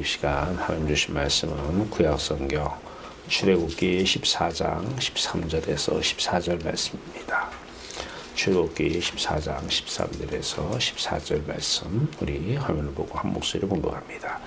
시간 하나님 주신 말씀은 구약성경 출애굽기 14장 13절에서 14절 말씀입니다. 출애굽기 14장 13절에서 14절 말씀 우리 화면을 보고 한 목소리로 공독합니다.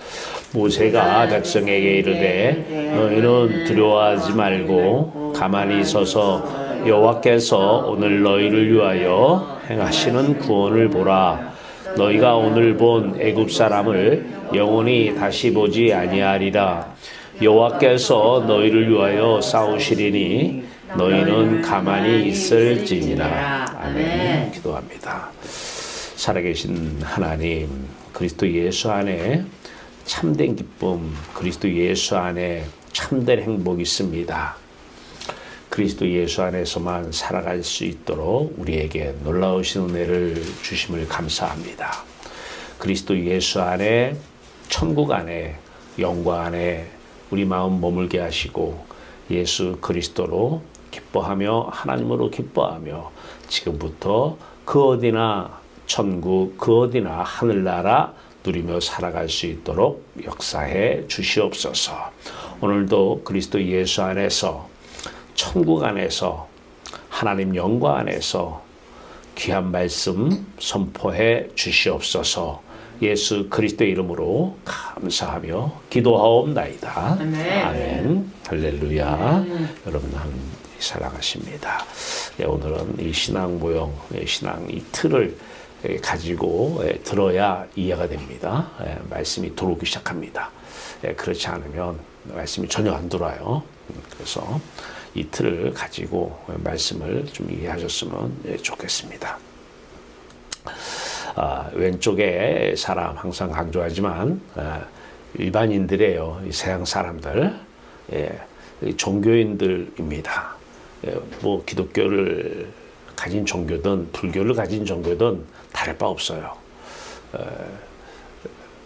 모세가 백성에게 이르되 너희는 두려워하지 말고 가만히 서서 여호와께서 오늘 너희를 위하여 행하시는 구원을 보라. 너희가 오늘 본 애굽 사람을 영원히 다시 보지 아니하리라. 여호와께서 너희를 위하여 싸우시리니 너희는 가만히 있을지니라. 아멘. 기도합니다. 살아계신 하나님, 그리스도 예수 안에 참된 기쁨, 그리스도 예수 안에 참된 행복이 있습니다. 그리스도 예수 안에서만 살아갈 수 있도록 우리에게 놀라우신 은혜를 주심을 감사합니다. 그리스도 예수 안에, 천국 안에, 영광 안에 우리 마음 머물게 하시고 예수 그리스도로 기뻐하며 하나님으로 기뻐하며 지금부터 그 어디나 천국, 그 어디나 하늘나라 누리며 살아갈 수 있도록 역사해 주시옵소서. 오늘도 그리스도 예수 안에서 천국 안에서 하나님 영광 안에서 귀한 말씀 선포해 주시옵소서. 예수 그리스도의 이름으로 감사하며 기도하옵나이다. 아멘. 할렐루야. 여러분 살아가십니다. 오늘은 이 신앙 모형, 신앙 이 틀을 가지고 들어야 이해가 됩니다. 말씀이 들어오기 시작합니다. 그렇지 않으면 말씀이 전혀 안 들어와요. 그래서 이 틀을 가지고 말씀을 좀 이해하셨으면 좋겠습니다. 왼쪽에 사람 항상 강조하지만 일반인들이에요. 이 세상 사람들, 종교인들입니다. 뭐 기독교를 가진 종교든 불교를 가진 종교든 다를 바 없어요.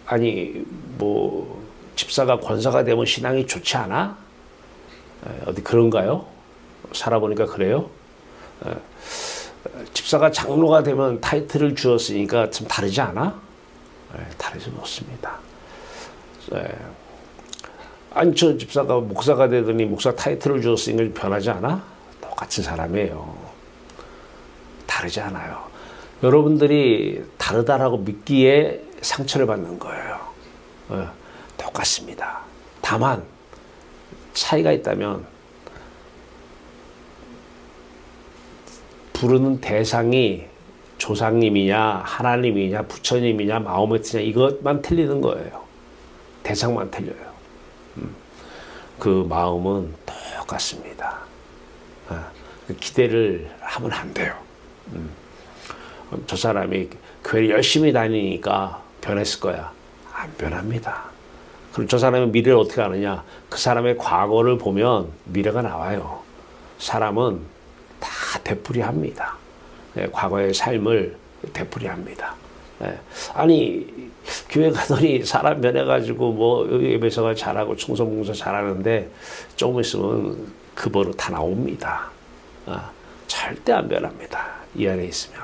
아니 뭐 집사가 권사가 되면 신앙이 좋지 않아? 어디 그런가요? 살아보니까 그래요? 집사가 장로가 되면 타이틀을 주었으니까 좀 다르지 않아? 다르지 않습니다. 아니 저 집사가 목사가 되더니 목사 타이틀을 주었으니까 변하지 않아? 똑같은 사람이에요. 다르지 않아요. 여러분들이 다르다라고 믿기에 상처를 받는 거예요. 똑같습니다. 다만 차이가 있다면 부르는 대상이 조상님이냐 하나님이냐 부처님이냐 마호메트냐 이것만 틀리는 거예요. 대상만 틀려요. 그 마음은 똑같습니다. 기대를 하면 안 돼요. 저 사람이 교회를 열심히 다니니까 변했을 거야. 안 변합니다. 그럼 저 사람의 미래를 어떻게 아느냐? 그 사람의 과거를 보면 미래가 나와요. 사람은 다 되풀이합니다. 과거의 삶을 되풀이합니다. 아니 교회 가더니 사람 변해가지고 뭐 예배서가 잘하고 충성봉사 잘하는데 조금 있으면 그 버릇 다 나옵니다. 절대 안 변합니다. 이 안에 있으면.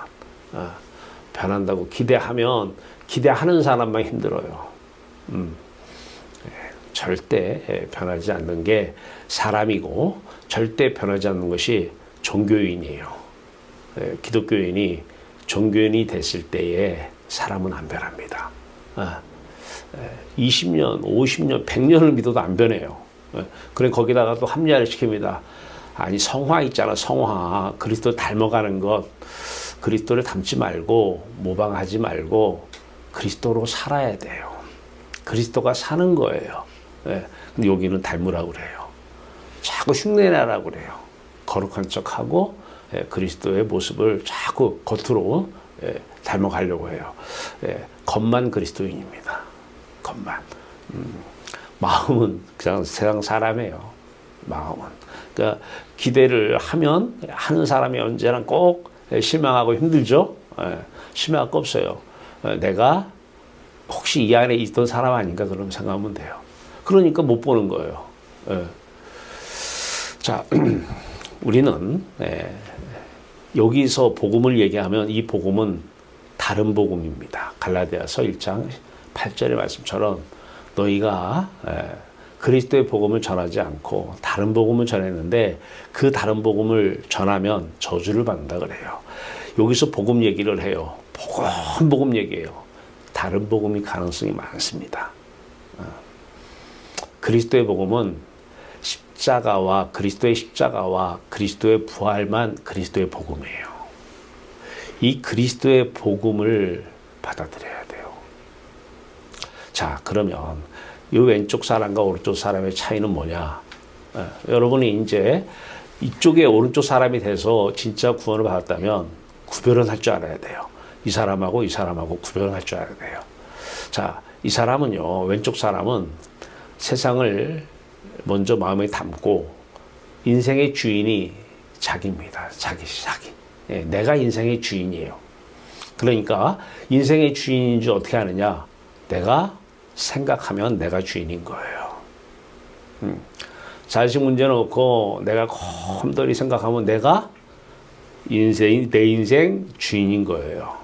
변한다고 기대하는 사람만 힘들어요. 절대 변하지 않는 게 사람이고 절대 변하지 않는 것이 종교인이에요. 기독교인이 종교인이 됐을 때에 사람은 안 변합니다. 20년, 50년, 100년을 믿어도 안 변해요. 그래 거기다가 또 합리화를 시킵니다. 아니 성화 있잖아. 성화. 그리스도 닮아가는 것. 그리스도를 닮지 말고 모방하지 말고 그리스도로 살아야 돼요. 그리스도가 사는 거예요. 근데 여기는 닮으라고 그래요. 자꾸 흉내내라고 그래요. 거룩한 척하고 그리스도의 모습을 자꾸 겉으로 닮아가려고 해요. 겉만 그리스도인입니다. 겉만. 마음은 그냥 세상 사람이에요. 마음은. 그러니까 기대를 하는 사람이 언제나 꼭 실망하고 힘들죠. 실망할 거 없어요. 내가 혹시 이 안에 있던 사람 아닌가 그런 생각하면 돼요. 그러니까 못 보는 거예요. 자, 우리는 여기서 복음을 얘기하면 이 복음은 다른 복음입니다. 갈라디아서 1장 8절의 말씀처럼 너희가 그리스도의 복음을 전하지 않고 다른 복음을 전했는데 그 다른 복음을 전하면 저주를 받는다 그래요. 여기서 복음 얘기를 해요. 복음 얘기해요. 다른 복음이 가능성이 많습니다. 그리스도의 복음은 그리스도의 십자가와 그리스도의 부활만 그리스도의 복음이에요. 이 그리스도의 복음을 받아들여야 돼요. 자, 그러면 이 왼쪽 사람과 오른쪽 사람의 차이는 뭐냐? 여러분이 이제 이쪽에 오른쪽 사람이 돼서 진짜 구원을 받았다면 구별을 할 줄 알아야 돼요. 이 사람하고 구별을 할 줄 알아야 돼요. 자, 이 사람은요, 왼쪽 사람은 세상을 먼저 마음에 담고 인생의 주인이 자기입니다. 자기. 내가 인생의 주인이에요. 그러니까 인생의 주인인 줄 어떻게 아느냐? 내가 생각하면 내가 주인인 거예요. 자식 문제 놓고 내가 곰돌이 생각하면 내가 내 인생 주인인 거예요.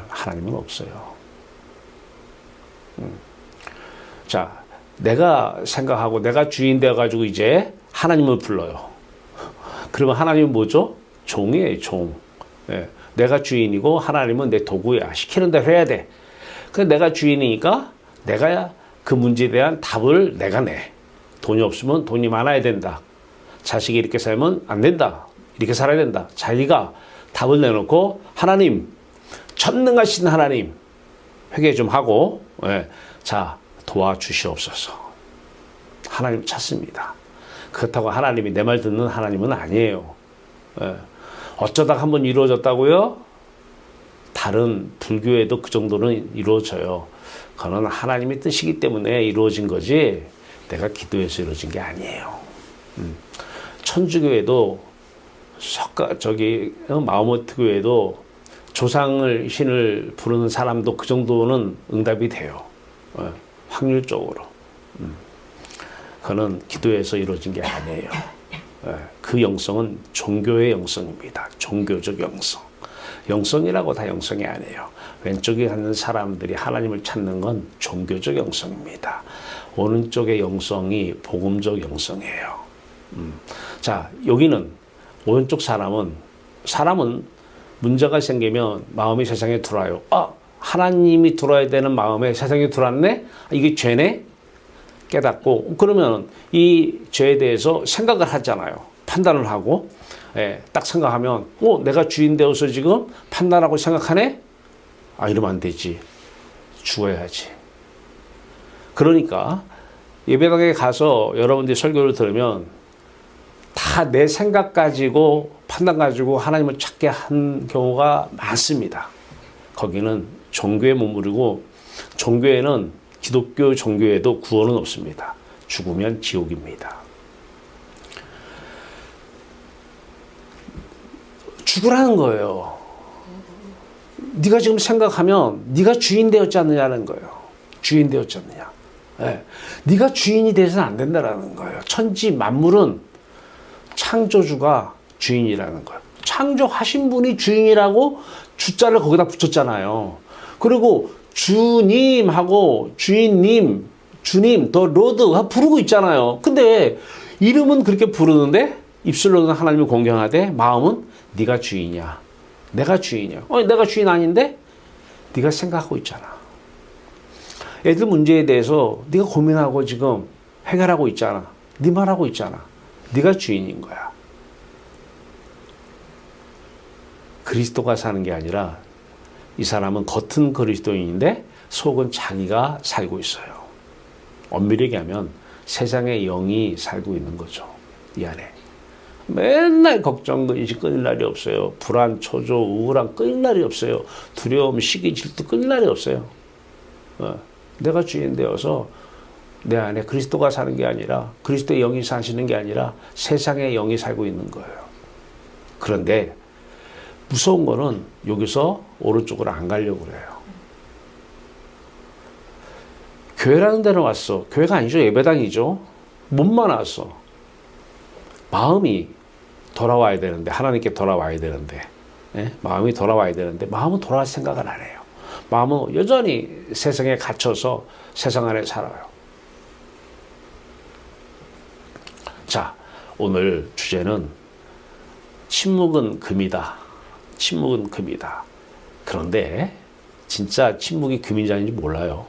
하나님은 없어요. 자, 내가 생각하고 내가 주인 되어가지고 이제 하나님을 불러요. 그러면 하나님은 뭐죠? 종이에요, 종. 내가 주인이고 하나님은 내 도구야. 시키는 대로 해야 돼. 그래서 내가 주인이니까 내가 그 문제에 대한 답을 내가 내. 돈이 없으면 돈이 많아야 된다. 자식이 이렇게 살면 안 된다. 이렇게 살아야 된다. 자기가 답을 내놓고 하나님, 전능하신 하나님 회개 좀 하고 자, 도와주시옵소서. 하나님 찾습니다. 그렇다고 하나님이 내 말 듣는 하나님은 아니에요. 어쩌다 한번 이루어졌다고요? 다른 불교에도 그 정도는 이루어져요. 그건 하나님의 뜻이기 때문에 이루어진 거지 내가 기도해서 이루어진 게 아니에요. 천주교에도 마호메트 교회도 신을 부르는 사람도 그 정도는 응답이 돼요. 확률적으로. 그거는 기도해서 이루어진 게 아니에요. 그 영성은 종교의 영성입니다. 종교적 영성. 영성이라고 다 영성이 아니에요. 왼쪽에 있는 사람들이 하나님을 찾는 건 종교적 영성입니다. 오른쪽의 영성이 복음적 영성이에요. 자, 여기는 오른쪽 사람은 문제가 생기면 마음이 세상에 들어와요. 하나님이 들어와야 되는 마음에 세상에 들어왔네? 이게 죄네? 깨닫고 그러면 이 죄에 대해서 생각을 하잖아요. 판단을 하고 딱 생각하면 내가 주인 되어서 지금 판단하고 생각하네? 이러면 안 되지. 죽어야지. 그러니까 예배당에 가서 여러분들이 설교를 들으면 다 내 생각 가지고 판단 가지고 하나님을 찾게 한 경우가 많습니다. 거기는 종교에 머무르고 종교에는 기독교 종교에도 구원은 없습니다. 죽으면 지옥입니다. 죽으라는 거예요. 네가 지금 생각하면 네가 주인 되었지 않느냐는 거예요. 주인 되었지 않느냐. 네가 주인이 되서는 안 된다라는 거예요. 천지 만물은 창조주가 주인이라는 거예요. 창조하신 분이 주인이라고 주자를 거기다 붙였잖아요. 그리고 주님하고 주인님, 주님, 더 로드 부르고 있잖아요. 근데 이름은 그렇게 부르는데 입술로는 하나님을 공경하되 마음은 네가 주인이야. 내가 주인이야. 내가 주인 아닌데? 네가 생각하고 있잖아. 애들 문제에 대해서 네가 고민하고 지금 해결하고 있잖아. 네 말하고 있잖아. 네가 주인인 거야. 그리스도가 사는 게 아니라 이 사람은 겉은 그리스도인인데 속은 자기가 살고 있어요. 엄밀히 얘기하면 세상의 영이 살고 있는 거죠. 이 안에. 맨날 걱정, 의식 끊을 날이 없어요. 불안, 초조, 우울함 끊을 날이 없어요. 두려움, 시기, 질투 끊을 날이 없어요. 내가 주인 되어서 내 안에 그리스도가 사는 게 아니라 그리스도의 영이 사시는 게 아니라 세상의 영이 살고 있는 거예요. 그런데 무서운 거는 여기서 오른쪽으로 안 가려고 그래요. 교회라는 데는 왔어. 교회가 아니죠. 예배당이죠. 몸만 왔어. 마음이 돌아와야 되는데 하나님께 돌아와야 되는데 마음이 돌아와야 되는데 마음은 돌아갈 생각을 안 해요. 마음은 여전히 세상에 갇혀서 세상 안에 살아요. 자, 오늘 주제는 침묵은 금이다. 침묵은 금이다. 그런데 진짜 침묵이 금인지 아닌지 몰라요.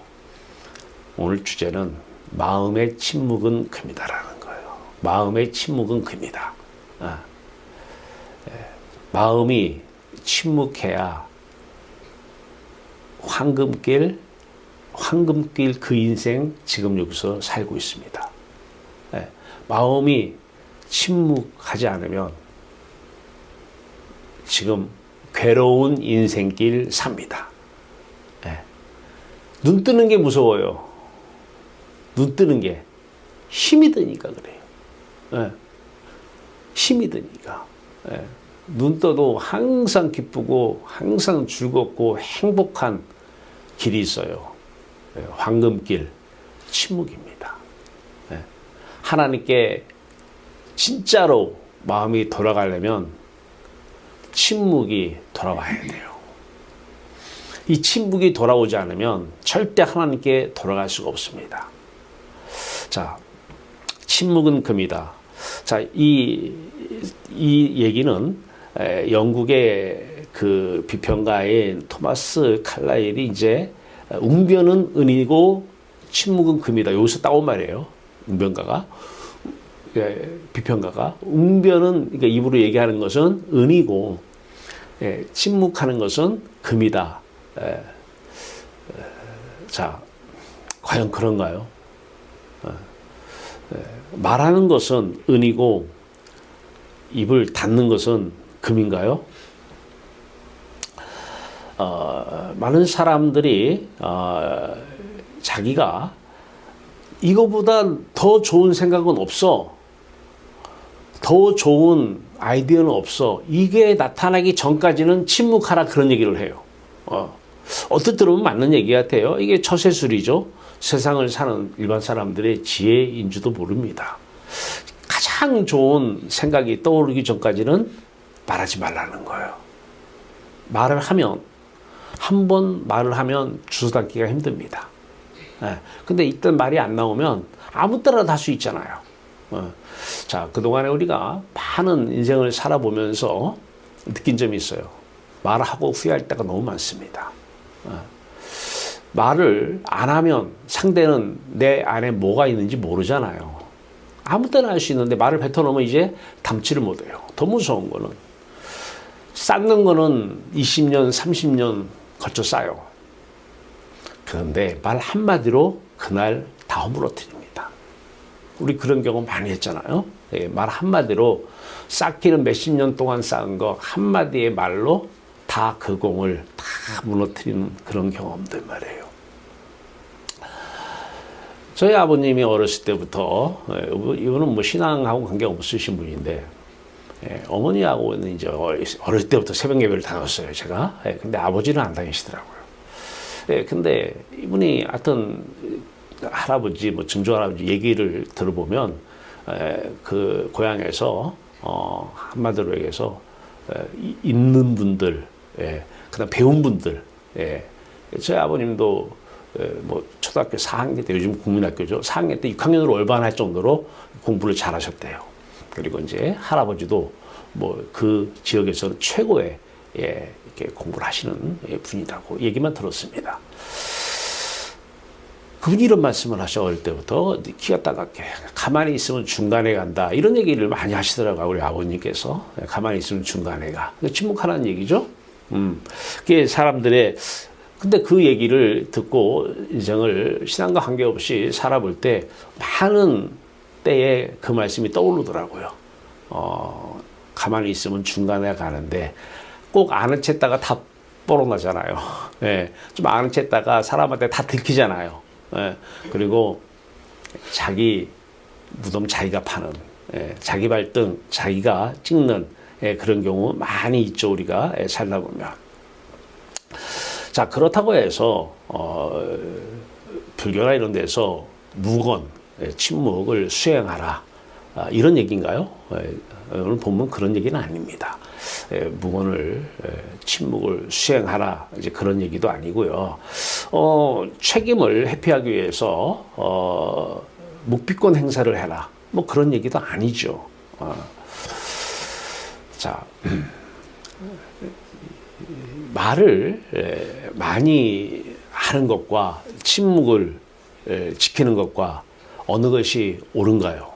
오늘 주제는 마음의 침묵은 금이다라는 거예요. 마음의 침묵은 금이다. 마음이 침묵해야 황금길 그 인생 지금 여기서 살고 있습니다. 마음이 침묵하지 않으면 지금 괴로운 인생길 삽니다. 눈 뜨는 게 무서워요. 눈 뜨는 게 힘이 드니까 그래요. 힘이 드니까. 눈 떠도 항상 기쁘고 항상 즐겁고 행복한 길이 있어요. 황금길, 침묵입니다. 하나님께 진짜로 마음이 돌아가려면 침묵이 돌아와야 돼요. 이 침묵이 돌아오지 않으면 절대 하나님께 돌아갈 수가 없습니다. 자, 침묵은 금이다. 자, 이 얘기는 영국의 그 비평가인 토마스 칼라일이 이제 웅변은 은이고 침묵은 금이다. 여기서 따온 말이에요. 웅변가가. 비평가가. 웅변은, 그러니까 입으로 얘기하는 것은 은이고, 침묵하는 것은 금이다. 자, 과연 그런가요? 말하는 것은 은이고, 입을 닫는 것은 금인가요? 많은 사람들이 자기가 이거보다 더 좋은 생각은 없어. 더 좋은 아이디어는 없어. 이게 나타나기 전까지는 침묵하라 그런 얘기를 해요. 어떻게 들으면 맞는 얘기 같아요. 이게 처세술이죠. 세상을 사는 일반 사람들의 지혜인지도 모릅니다. 가장 좋은 생각이 떠오르기 전까지는 말하지 말라는 거예요. 말을 하면 한 번 말을 하면 주워 담기가 힘듭니다. 근데 이때 말이 안 나오면 아무 때나 다 할 수 있잖아요. 자, 그동안에 우리가 많은 인생을 살아보면서 느낀 점이 있어요. 말하고 후회할 때가 너무 많습니다. 말을 안 하면 상대는 내 안에 뭐가 있는지 모르잖아요. 아무 때나 할 수 있는데 말을 뱉어놓으면 이제 담지를 못해요. 더 무서운 거는 쌓는 거는 20년, 30년 걸쳐 쌓여. 그런데 말 한마디로 그날 다 허물어뜨립니다. 우리 그런 경우 많이 했잖아요. 말 한마디로 쌓기는 몇십 년 동안 쌓은 거 한마디의 말로 다 그 공을 다 무너뜨리는 그런 경험들 말이에요. 저희 아버님이 어렸을 때부터, 이분은 뭐 신앙하고 관계가 없으신 분인데, 어머니하고는 이제 어릴 때부터 새벽 예배를 다녔어요, 제가. 근데 아버지는 안 다니시더라고요. 근데 이분이 하여튼 할아버지, 뭐 증조할아버지 얘기를 들어보면, 그 고향에서, 한마디로 얘기해서, 있는 분들, 그 다음 배운 분들, 저희 아버님도 뭐 초등학교 4학년 때, 요즘 국민학교죠. 4학년 때 6학년으로 올반할 정도로 공부를 잘하셨대요. 그리고 이제 할아버지도 뭐 그 지역에서는 최고의 이렇게 공부를 하시는 분이라고 얘기만 들었습니다. 그분이 이런 말씀을 하셔. 어릴 때부터 키가 따갑게 가만히 있으면 중간에 간다 이런 얘기를 많이 하시더라고요. 우리 아버님께서. 가만히 있으면 중간에 가. 침묵하라는 얘기죠. 그게 사람들의, 근데 그 얘기를 듣고 인생을 신앙과 관계없이 살아볼 때 많은 때에 그 말씀이 떠오르더라고요. 가만히 있으면 중간에 가는데 꼭 아는 채 했다가 다 뽀록나잖아요. 좀 아는 채 했다가 사람한테 다 들키잖아요. 그리고 자기 무덤 자기가 파는, 자기 발등 자기가 찍는 그런 경우 많이 있죠. 우리가 살다 보면. 자, 그렇다고 해서 불교나 이런 데서 무건, 침묵을 수행하라. 이런 얘기인가요? 오늘 본문 그런 얘기는 아닙니다. 무언을 침묵을 수행하라 이제 그런 얘기도 아니고요. 책임을 회피하기 위해서 묵비권 행사를 해라 뭐 그런 얘기도 아니죠. 자, 말을 많이 하는 것과 침묵을 지키는 것과 어느 것이 옳은가요?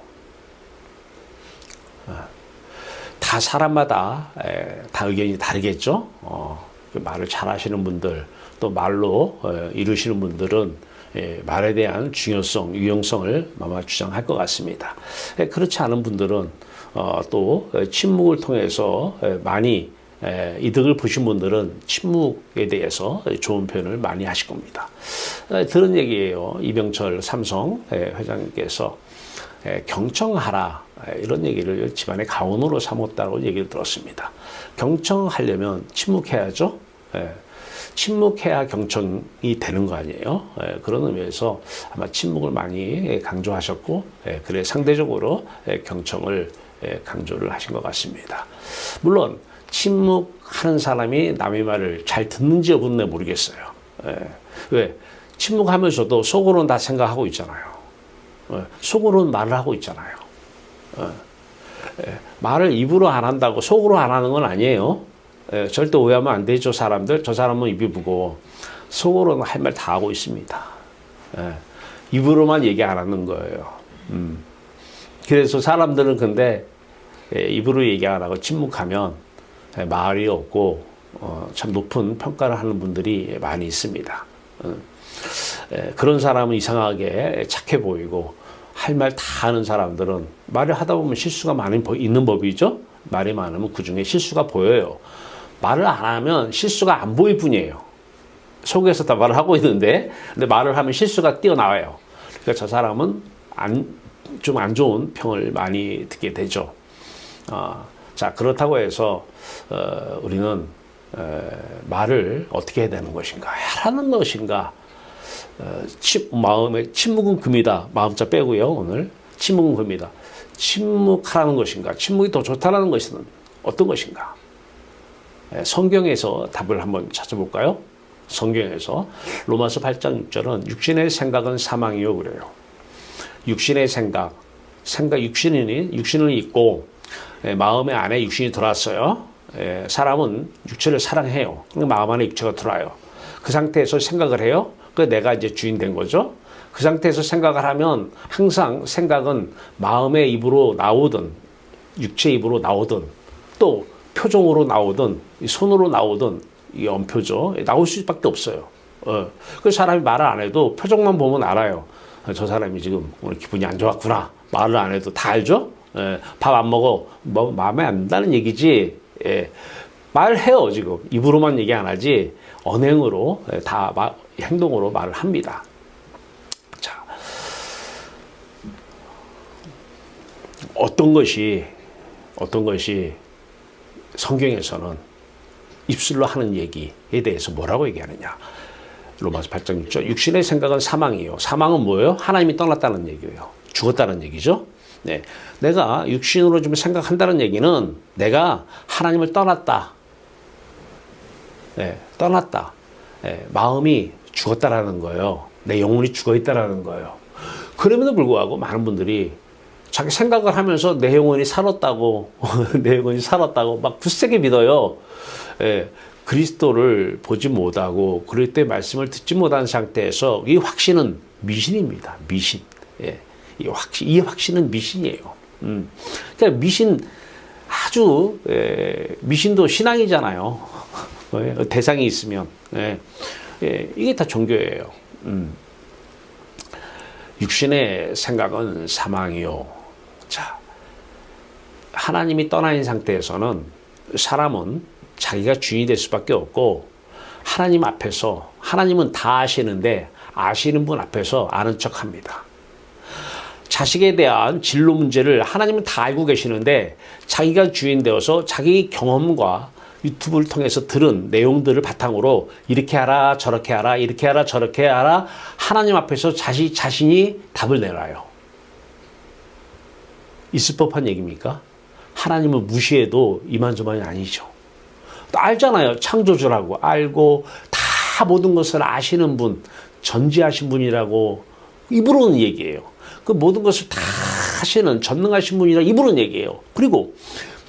다 사람마다 다 의견이 다르겠죠. 말을 잘하시는 분들 또 말로 이루시는 분들은 말에 대한 중요성, 유용성을 아마 주장할 것 같습니다. 그렇지 않은 분들은 또 침묵을 통해서 많이 이득을 보신 분들은 침묵에 대해서 좋은 표현을 많이 하실 겁니다. 들은 얘기예요. 이병철 삼성 회장님께서 경청하라 이런 얘기를 집안의 가훈으로 삼았다고 얘기를 들었습니다. 경청하려면 침묵해야죠. 침묵해야 경청이 되는 거 아니에요. 그런 의미에서 아마 침묵을 많이 강조하셨고 그래 상대적으로 경청을 강조를 하신 것 같습니다. 물론 침묵하는 사람이 남의 말을 잘 듣는지 여부는 모르겠어요. 왜? 침묵하면서도 속으로는 다 생각하고 있잖아요. 속으로는 말을 하고 있잖아요. 말을 입으로 안 한다고 속으로 안 하는 건 아니에요. 절대 오해하면 안 되죠, 사람들. 저 사람은 입이 무거워. 속으로는 할 말 다 하고 있습니다. 입으로만 얘기 안 하는 거예요. 그래서 사람들은 근데 입으로 얘기 안 하고 침묵하면 말이 없고 참 높은 평가를 하는 분들이 많이 있습니다. 그런 사람은 이상하게 착해 보이고 할 말 다 하는 사람들은 말을 하다 보면 실수가 많이 있는 법이죠. 말이 많으면 그중에 실수가 보여요. 말을 안 하면 실수가 안 보일 뿐이에요. 속에서 다 말을 하고 있는데 근데 말을 하면 실수가 튀어나와요. 그러니까 저 사람은 좀 안 좋은 평을 많이 듣게 되죠. 자, 그렇다고 해서 우리는 말을 어떻게 해야 되는 것인가, 하라는 것인가. 마음의 침묵은 금이다. 마음자 빼고요. 오늘 침묵은 금이다. 침묵하라는 것인가, 침묵이 더 좋다라는 것은 어떤 것인가. 성경에서 답을 한번 찾아볼까요? 성경에서 로마서 8장 6절은 육신의 생각은 사망이요 그래요. 육신의 생각 육신을 잊고 마음의 안에 육신이 들어왔어요. 사람은 육체를 사랑해요. 마음 안에 육체가 들어와요. 그 상태에서 생각을 해요. 그 내가 이제 주인 된 거죠. 그 상태에서 생각을 하면 항상 생각은 마음의 입으로 나오든 육체 입으로 나오든 또 표정으로 나오든 손으로 나오든 이 언표죠. 나올 수밖에 없어요. 그 사람이 말을 안 해도 표정만 보면 알아요. 저 사람이 지금 오늘 기분이 안 좋았구나. 말을 안 해도 다 알죠. 밥 안 먹어. 뭐 마음에 안 든다는 얘기지. 말해요. 지금 입으로만 얘기 안 하지 언행으로 다 행동으로 말을 합니다. 자, 어떤 것이 성경에서는 입술로 하는 얘기에 대해서 뭐라고 얘기하느냐. 로마서 8장 6절. 육신의 생각은 사망이에요. 사망은 뭐예요? 하나님이 떠났다는 얘기예요. 죽었다는 얘기죠. 네. 내가 육신으로 좀 생각한다는 얘기는 내가 하나님을 떠났다. 네. 떠났다. 네. 마음이 죽었다라는 거예요. 내 영혼이 죽어있다라는 거예요. 그럼에도 불구하고 많은 분들이 자기 생각을 하면서 내 영혼이 살았다고, 내 영혼이 살았다고 막 굳세게 믿어요. 예, 그리스도를 보지 못하고 그리스도의 말씀을 듣지 못한 상태에서 이 확신은 미신입니다. 미신. 예, 이 확신은 미신이에요. 그러니까 아주 미신도 신앙이잖아요. 대상이 있으면. 이게 다 종교예요. 육신의 생각은 사망이요. 자, 하나님이 떠나 있는 상태에서는 사람은 자기가 주인이 될 수밖에 없고 하나님 앞에서 하나님은 다 아시는데 아시는 분 앞에서 아는 척합니다. 자식에 대한 진로 문제를 하나님은 다 알고 계시는데 자기가 주인 되어서 자기 경험과 유튜브를 통해서 들은 내용들을 바탕으로 이렇게 하라 저렇게 하라 이렇게 하라 저렇게 하라 하나님 앞에서 자신이 답을 내놔요. 있을 법한 얘기입니까? 하나님을 무시해도 이만저만이 아니죠. 알잖아요. 창조주라고 알고 다 모든 것을 아시는 분, 전지하신 분이라고 입으로는 얘기해요. 그 모든 것을 다 하시는 전능하신 분이라 입으로는 얘기해요. 그리고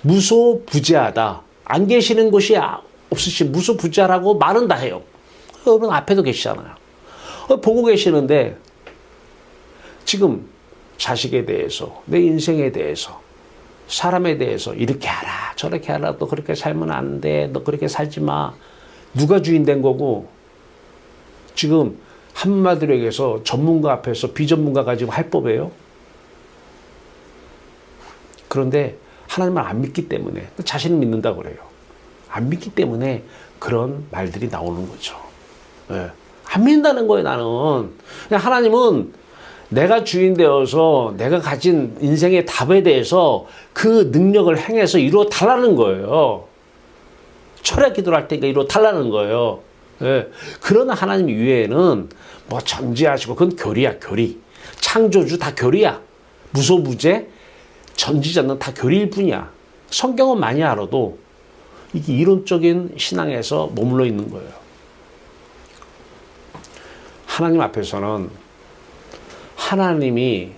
무소부재하다. 안 계시는 것이 없으신 무소부재하라고 말은 다 해요. 여러분 앞에도 계시잖아요. 보고 계시는데 지금 자식에 대해서, 내 인생에 대해서, 사람에 대해서 이렇게 하라 저렇게 하라, 너 그렇게 살면 안 돼, 너 그렇게 살지 마. 누가 주인 된 거고, 지금 한마디로 얘기해서 전문가 앞에서 비전문가가 지금 할 법이에요. 그런데 하나님을 안 믿기 때문에, 자신을 믿는다고 그래요. 안 믿기 때문에 그런 말들이 나오는 거죠. 네. 안 믿는다는 거예요, 나는. 하나님은 내가 주인 되어서 내가 가진 인생의 답에 대해서 그 능력을 행해서 이루어 달라는 거예요. 철야 기도를 할 테니까 이루어 달라는 거예요. 예. 그러나 하나님 이외에는 뭐 전지하시고 그건 교리야, 교리. 창조주 다 교리야. 무소부재, 전지전능 다 교리일 뿐이야. 성경은 많이 알아도 이게 이론적인 신앙에서 머물러 있는 거예요. 하나님 앞에서는 하나님이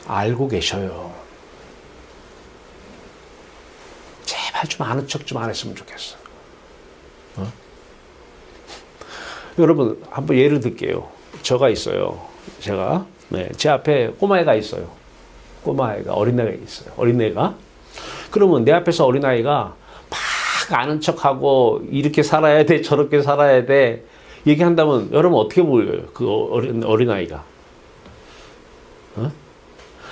알고 계셔요. 제발 좀 아는 척 좀 안 했으면 좋겠어. 여러분 한번 예를 들게요. 저가 있어요. 제가 제 앞에 꼬마애가 있어요. 꼬마애가 어린애가 있어요. 어린애가. 그러면 내 앞에서 어린아이가 막 아는 척하고 이렇게 살아야 돼 저렇게 살아야 돼 얘기한다면 여러분 어떻게 보여요? 그 어린아이가.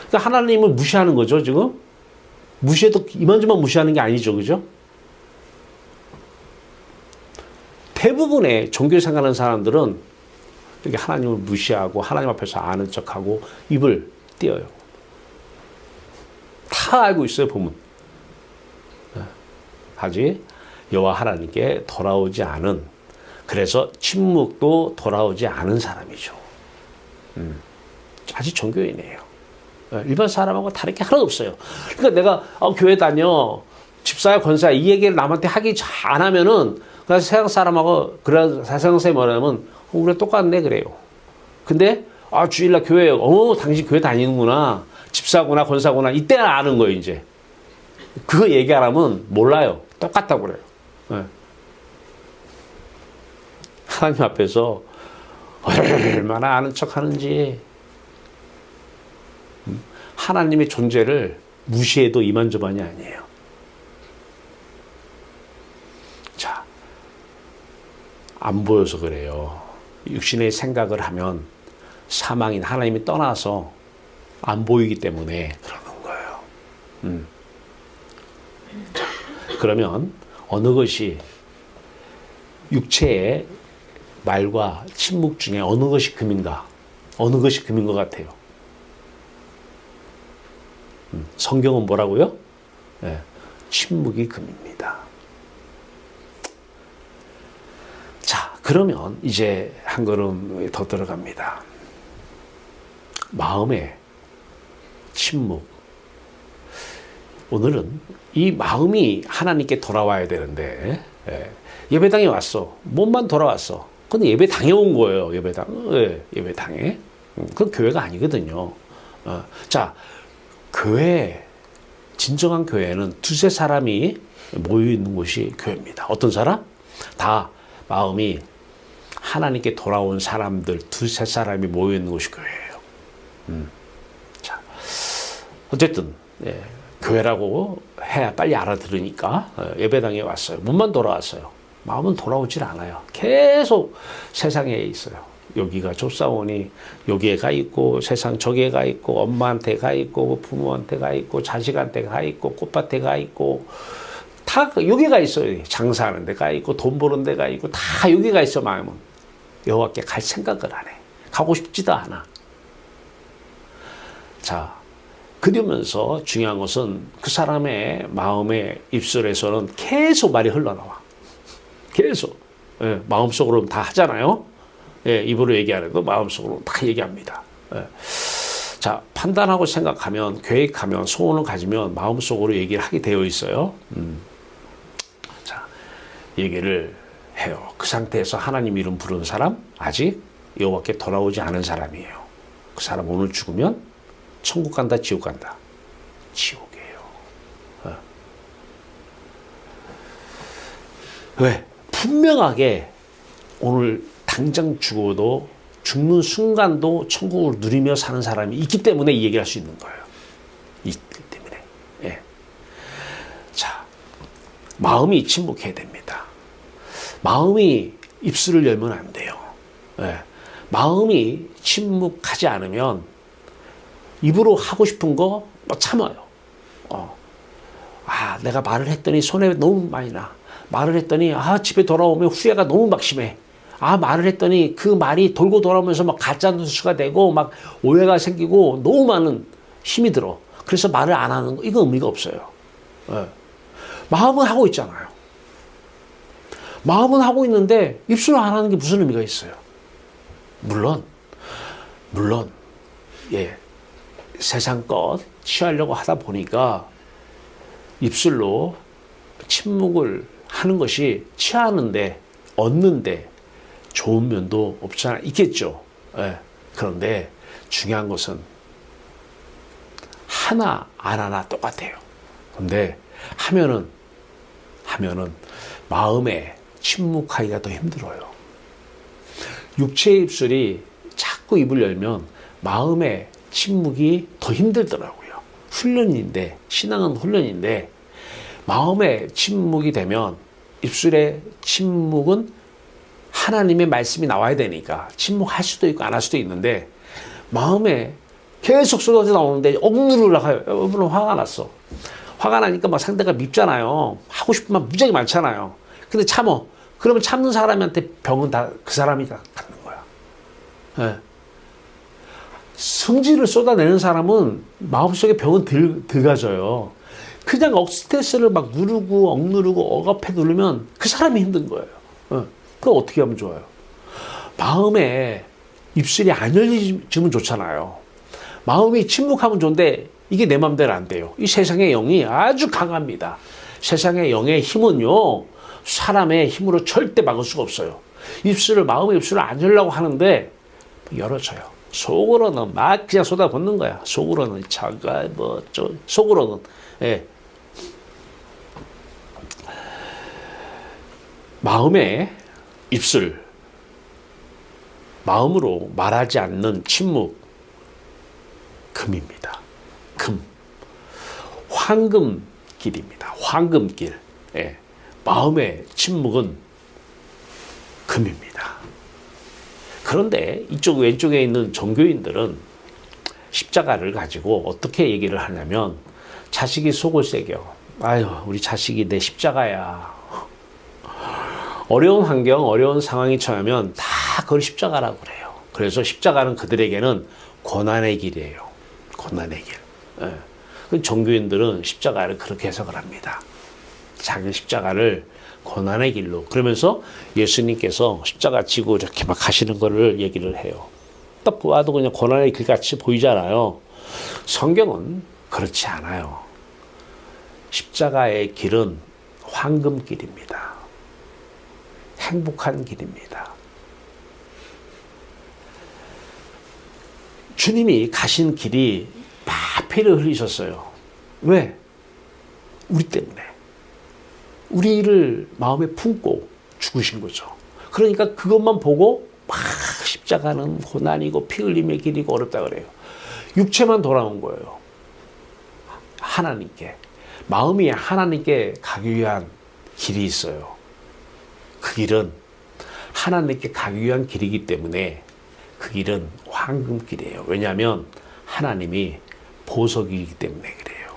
그러니까 하나님을 무시하는 거죠, 지금? 무시해도 이만저만 무시하는 게 아니죠, 그죠? 대부분의 종교 생활하는 사람들은 이렇게 하나님을 무시하고 하나님 앞에서 아는 척하고 입을 띄어요. 다 알고 있어요, 보면. 하지 여호와 하나님께 돌아오지 않은, 그래서 침묵도 돌아오지 않은 사람이죠. 아직 종교인이에요. 일반 사람하고 다를 게 하나도 없어요. 그러니까 내가 교회 다녀, 집사야 권사야 이 얘기를 남한테 하기 안 하면은 그래서 세상 사람하고 그래 세상 사람이 뭐냐면 우리 똑같네 그래요. 근데 주일날 교회 당신 교회 다니는구나, 집사구나 권사구나 이때는 아는 거예요. 이제 그거 얘기 안 하면 몰라요. 똑같다고 그래요. 네. 하나님 앞에서 얼마나 아는 척 하는지. 하나님의 존재를 무시해도 이만저만이 아니에요. 자, 안 보여서 그래요. 육신의 생각을 하면 사망인 하나님이 떠나서 안 보이기 때문에 그러는 거예요. 자, 그러면 어느 것이 육체의 말과 침묵 중에 어느 것이 금인가? 어느 것이 금인 것 같아요? 성경은 뭐라고요? 네, 침묵이 금입니다. 자, 그러면 이제 한 걸음 더 들어갑니다. 마음의 침묵. 오늘은 이 마음이 하나님께 돌아와야 되는데, 예배당에 왔어. 몸만 돌아왔어. 근데 예배당에 온 거예요. 예배당에. 그건 교회가 아니거든요. 자, 교회, 진정한 교회는 두세 사람이 모여 있는 곳이 교회입니다. 어떤 사람? 다 마음이 하나님께 돌아온 사람들, 두세 사람이 모여 있는 곳이 교회예요. 자, 어쨌든 교회라고 해야 빨리 알아들으니까 예배당에 왔어요. 몸만 돌아왔어요. 마음은 돌아오질 않아요. 계속 세상에 있어요. 여기가 좁사오니 여기에 가 있고, 세상 저기에 가 있고, 엄마한테 가 있고, 부모한테 가 있고, 자식한테 가 있고, 꽃밭에 가 있고, 다 여기가 있어요. 장사하는 데가 있고, 돈 버는 데가 있고, 다 여기가 있어. 마음은 여호와께 갈 생각을 안 해. 가고 싶지도 않아. 자, 그러면서 중요한 것은 그 사람의 마음의 입술에서는 계속 말이 흘러나와. 계속. 마음속으로 다 하잖아요. 입으로 얘기 안 해도 마음속으로 다 얘기합니다. 자, 자, 판단하고 생각하면, 계획하면, 소원을 가지면 마음속으로 얘기를 하게 되어 있어요. 자, 얘기를 해요. 그 상태에서 하나님 이름 부르는 사람 아직 여호와께 돌아오지 않은 사람이에요. 그 사람 오늘 죽으면 천국 간다, 지옥 간다. 지옥이에요. 왜? 분명하게 오늘 당장 죽어도 죽는 순간도 천국을 누리며 사는 사람이 있기 때문에 이 얘기를 할 수 있는 거예요. 있기 때문에. 예. 자, 마음이 침묵해야 됩니다. 마음이 입술을 열면 안 돼요. 예. 마음이 침묵하지 않으면 입으로 하고 싶은 거 참아요. 내가 말을 했더니 손해 너무 많이 나. 말을 했더니 집에 돌아오면 후회가 너무 막 심해. 말을 했더니 그 말이 돌고 돌아오면서 막 가짜 뉴스가 되고 막 오해가 생기고 너무 많은 힘이 들어. 그래서 말을 안 하는 거, 이거 의미가 없어요. 예. 마음은 하고 있잖아요. 마음은 하고 있는데 입술을 안 하는 게 무슨 의미가 있어요? 물론, 예. 세상 것 취하려고 하다 보니까 입술로 침묵을 하는 것이 취하는데, 얻는데 좋은 면도 없지 않아 있겠죠. 예. 그런데 중요한 것은 하나 안 하나 똑같아요. 그런데 하면은 마음에 침묵하기가 더 힘들어요. 육체의 입술이 자꾸 입을 열면 마음의 침묵이 더 힘들더라고요. 훈련인데, 신앙은 훈련인데 마음의 침묵이 되면 입술의 침묵은 하나님의 말씀이 나와야 되니까 침묵할 수도 있고 안 할 수도 있는데 마음에 계속 쏟아져 나오는데 억누르려고 해요. 물론 화가 났어. 화가 나니까 막 상대가 밉잖아요. 하고 싶은 말 무지하게 많잖아요. 근데 참어. 그러면 참는 사람한테 병은 다 그 사람이 다 갖는 거야. 네. 성질을 쏟아내는 사람은 마음속에 병은 덜 가져요. 그냥 스트레스를 막 누르고 억누르고 억압해 누르면 그 사람이 힘든 거예요. 그거 어떻게 하면 좋아요? 마음에 입술이 안 열리면 좋잖아요. 마음이 침묵하면 좋은데 이게 내 맘대로 안 돼요. 이 세상의 영이 아주 강합니다. 세상의 영의 힘은요, 사람의 힘으로 절대 막을 수가 없어요. 마음의 입술을 안 열려고 하는데 열어줘요. 속으로는 막 그냥 쏟아붓는 거야. 속으로는 속으로는. 예. 마음의 입술, 마음으로 말하지 않는 침묵, 금입니다. 금. 황금길입니다. 황금길. 예. 마음의 침묵은 금입니다. 그런데 이쪽 왼쪽에 있는 종교인들은 십자가를 가지고 어떻게 얘기를 하냐면, 자식이 속을 새겨. 우리 자식이 내 십자가야. 어려운 환경, 어려운 상황이 처하면 다 그걸 십자가라고 그래요. 그래서 십자가는 그들에게는 고난의 길이에요. 고난의 길. 예. 종교인들은 십자가를 그렇게 해석을 합니다. 작은 십자가를 고난의 길로. 그러면서 예수님께서 십자가 지고 이렇게 막 가시는 거를 얘기를 해요. 딱 봐도 그냥 고난의 길 같이 보이잖아요. 성경은 그렇지 않아요. 십자가의 길은 황금길입니다. 행복한 길입니다. 주님이 가신 길이 막 피를 흘리셨어요. 왜? 우리 때문에. 우리를 마음에 품고 죽으신 거죠. 그러니까 그것만 보고 막 십자가는 고난이고 피 흘림의 길이고 어렵다 그래요. 육체만 돌아온 거예요. 하나님께. 마음이 하나님께 가기 위한 길이 있어요. 그 길은 하나님께 가기 위한 길이기 때문에 그 길은 황금길이에요. 왜냐하면 하나님이 보석이기 때문에 그래요.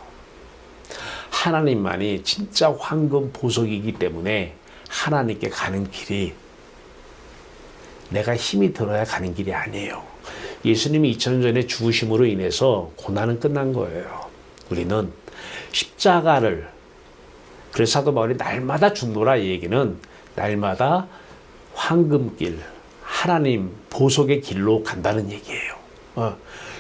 하나님만이 진짜 황금 보석이기 때문에 하나님께 가는 길이 내가 힘이 들어야 가는 길이 아니에요. 예수님이 2000년 전에 죽으심으로 인해서 고난은 끝난 거예요. 우리는 십자가를, 그래서 사도 바울이 날마다 죽노라 이 얘기는 날마다 황금길, 하나님 보석의 길로 간다는 얘기예요.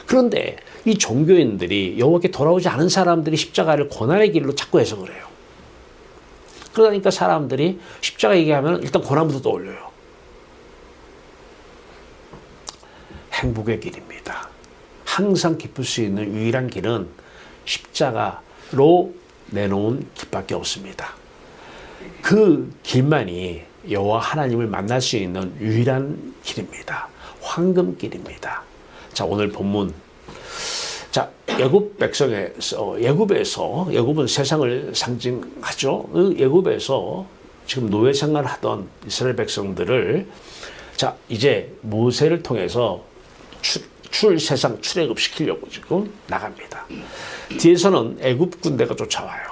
그런데 이 종교인들이 여호와께 돌아오지 않은 사람들이 십자가를 고난의 길로 자꾸 해석을 해요. 그러니까 사람들이 십자가 얘기하면 일단 고난부터 떠올려요. 행복의 길입니다. 항상 기쁠 수 있는 유일한 길은 십자가로 내놓은 길밖에 없습니다. 그 길만이 여호와 하나님을 만날 수 있는 유일한 길입니다. 황금길입니다. 자, 오늘 본문. 자, 애굽 백성에서, 애굽은 세상을 상징하죠. 그 애굽에서 지금 노예 생활을 하던 이스라엘 백성들을 자, 이제 모세를 통해서 세상 출애굽 시키려고 지금 나갑니다. 뒤에서는 애굽 군대가 쫓아와요.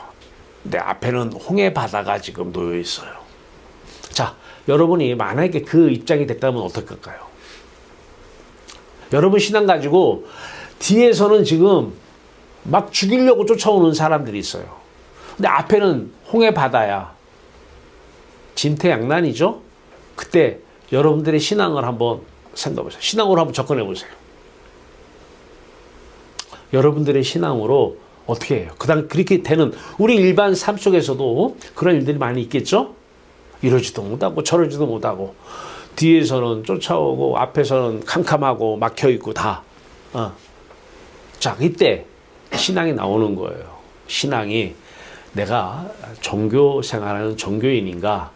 근데 앞에는 홍해 바다가 지금 놓여 있어요. 자, 여러분이 만약에 그 입장이 됐다면 어떨까요? 여러분 신앙 가지고 뒤에서는 지금 막 죽이려고 쫓아오는 사람들이 있어요. 근데 앞에는 홍해 바다야. 진퇴양난이죠? 그때 여러분들의 신앙을 한번 생각해 보세요. 신앙으로 한번 접근해 보세요. 여러분들의 신앙으로 어떻게 해요? 그렇게 되는 우리 일반 삶 속에서도 그런 일들이 많이 있겠죠? 이러지도 못하고 저러지도 못하고 뒤에서는 쫓아오고 앞에서는 캄캄하고 막혀있고 다. 자, 이때 신앙이 나오는 거예요. 신앙이 내가 종교 생활하는 종교인인가?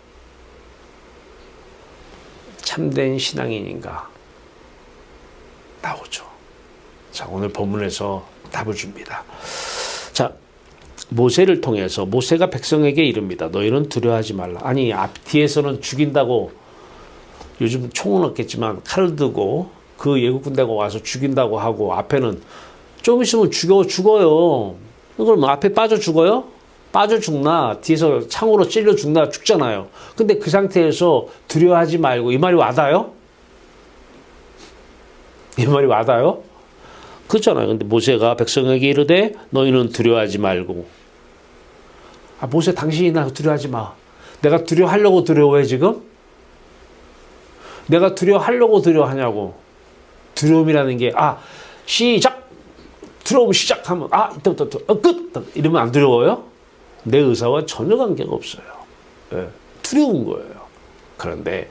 참된 신앙인인가? 나오죠. 자, 오늘 본문에서 답을 줍니다. 자, 모세를 통해서 모세가 백성에게 이릅니다. 너희는 두려워하지 말라. 아니, 뒤에서는 죽인다고 요즘 총은 없겠지만 칼을 들고 그 예국 군대가 와서 죽인다고 하고 앞에는 좀 있으면 죽어요. 그럼 앞에 빠져 죽어요? 빠져 죽나 뒤에서 창으로 찔러 죽나 죽잖아요. 근데 그 상태에서 두려워하지 말고 이 말이 와닿아요? 이 말이 와닿아요? 그렇잖아요. 근데 모세가 백성에게 이르되 너희는 두려워하지 말고. 모세 당신이 나 두려워하지 마. 내가 두려워하려고 두려워해 지금? 내가 두려워하려고 두려워하냐고. 두려움이라는 게 시작! 두려움 시작하면 이때부터 끝! 이러면 안 두려워요? 내 의사와 전혀 관계가 없어요. 예, 두려운 거예요. 그런데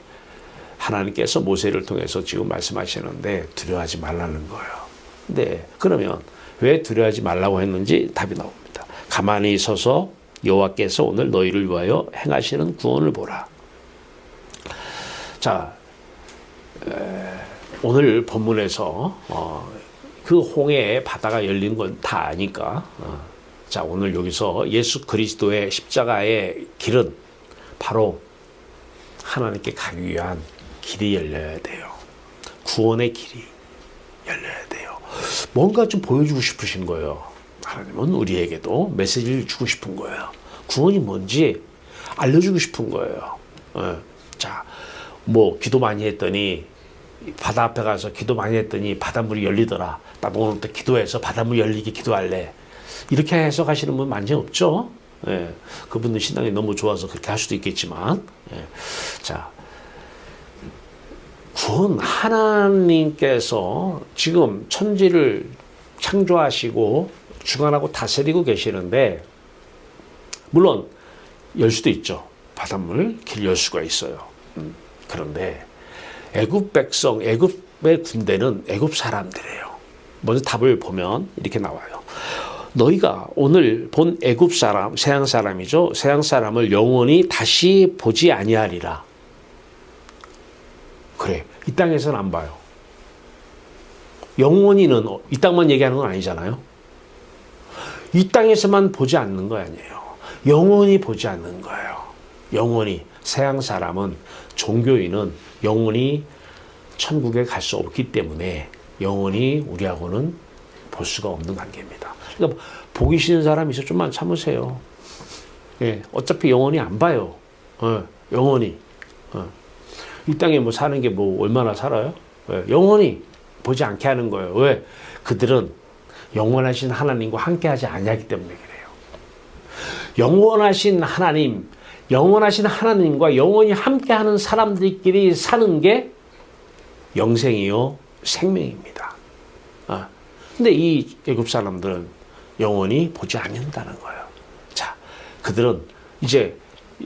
하나님께서 모세를 통해서 지금 말씀하시는데 두려워하지 말라는 거예요. 네, 그러면 왜 두려워하지 말라고 했는지 답이 나옵니다. 가만히 서서 여호와께서 오늘 너희를 위하여 행하시는 구원을 보라. 자, 오늘 본문에서 그 홍해의 바다가 열린 건 다 아니까 자, 오늘 여기서 예수 그리스도의 십자가의 길은 바로 하나님께 가기 위한 길이 열려야 돼요. 구원의 길이 열려야 돼요. 뭔가 좀 보여주고 싶으신 거예요. 하나님은 우리에게도 메시지를 주고 싶은 거예요. 구원이 뭔지 알려주고 싶은 거예요. 자, 기도 많이 했더니 바다 앞에 가서 기도 많이 했더니 바닷물이 열리더라. 나도 오늘부터 기도해서 바닷물 열리게 기도할래. 이렇게 해석하시는 분 많이 없죠. 예, 그분들 신앙이 너무 좋아서 그렇게 할 수도 있겠지만, 자, 구원 하나님께서 지금 천지를 창조하시고 주관하고 다스리고 계시는데, 물론 열 수도 있죠. 바닷물 길 열 수가 있어요. 그런데 애굽 백성, 애굽의 군대는 애굽 사람들이에요. 먼저 답을 보면 이렇게 나와요. 너희가 오늘 본 애굽 사람, 세상 사람이죠. 세상 사람을 영원히 다시 보지 아니하리라. 그래, 이 땅에서는 안 봐요. 영원히는 이 땅만 얘기하는 건 아니잖아요. 이 땅에서만 보지 않는 거 아니에요. 영원히 보지 않는 거예요. 영원히. 세상 사람은, 종교인은 영원히 천국에 갈 수 없기 때문에 영원히 우리하고는 볼 수가 없는 관계입니다. 그러니까 보기 싫은 사람이 있어 좀만 참으세요. 예, 어차피 영원히 안 봐요. 영원히. 이 땅에 사는 게 얼마나 살아요? 영원히 보지 않게 하는 거예요. 왜? 그들은 영원하신 하나님과 함께하지 아니하기 때문에 그래요. 영원하신 하나님과 영원히 함께하는 사람들끼리 사는 게 영생이요 생명입니다. 근데 이 애굽 사람들은 영원히 보지 않는다는 거예요. 자, 그들은 이제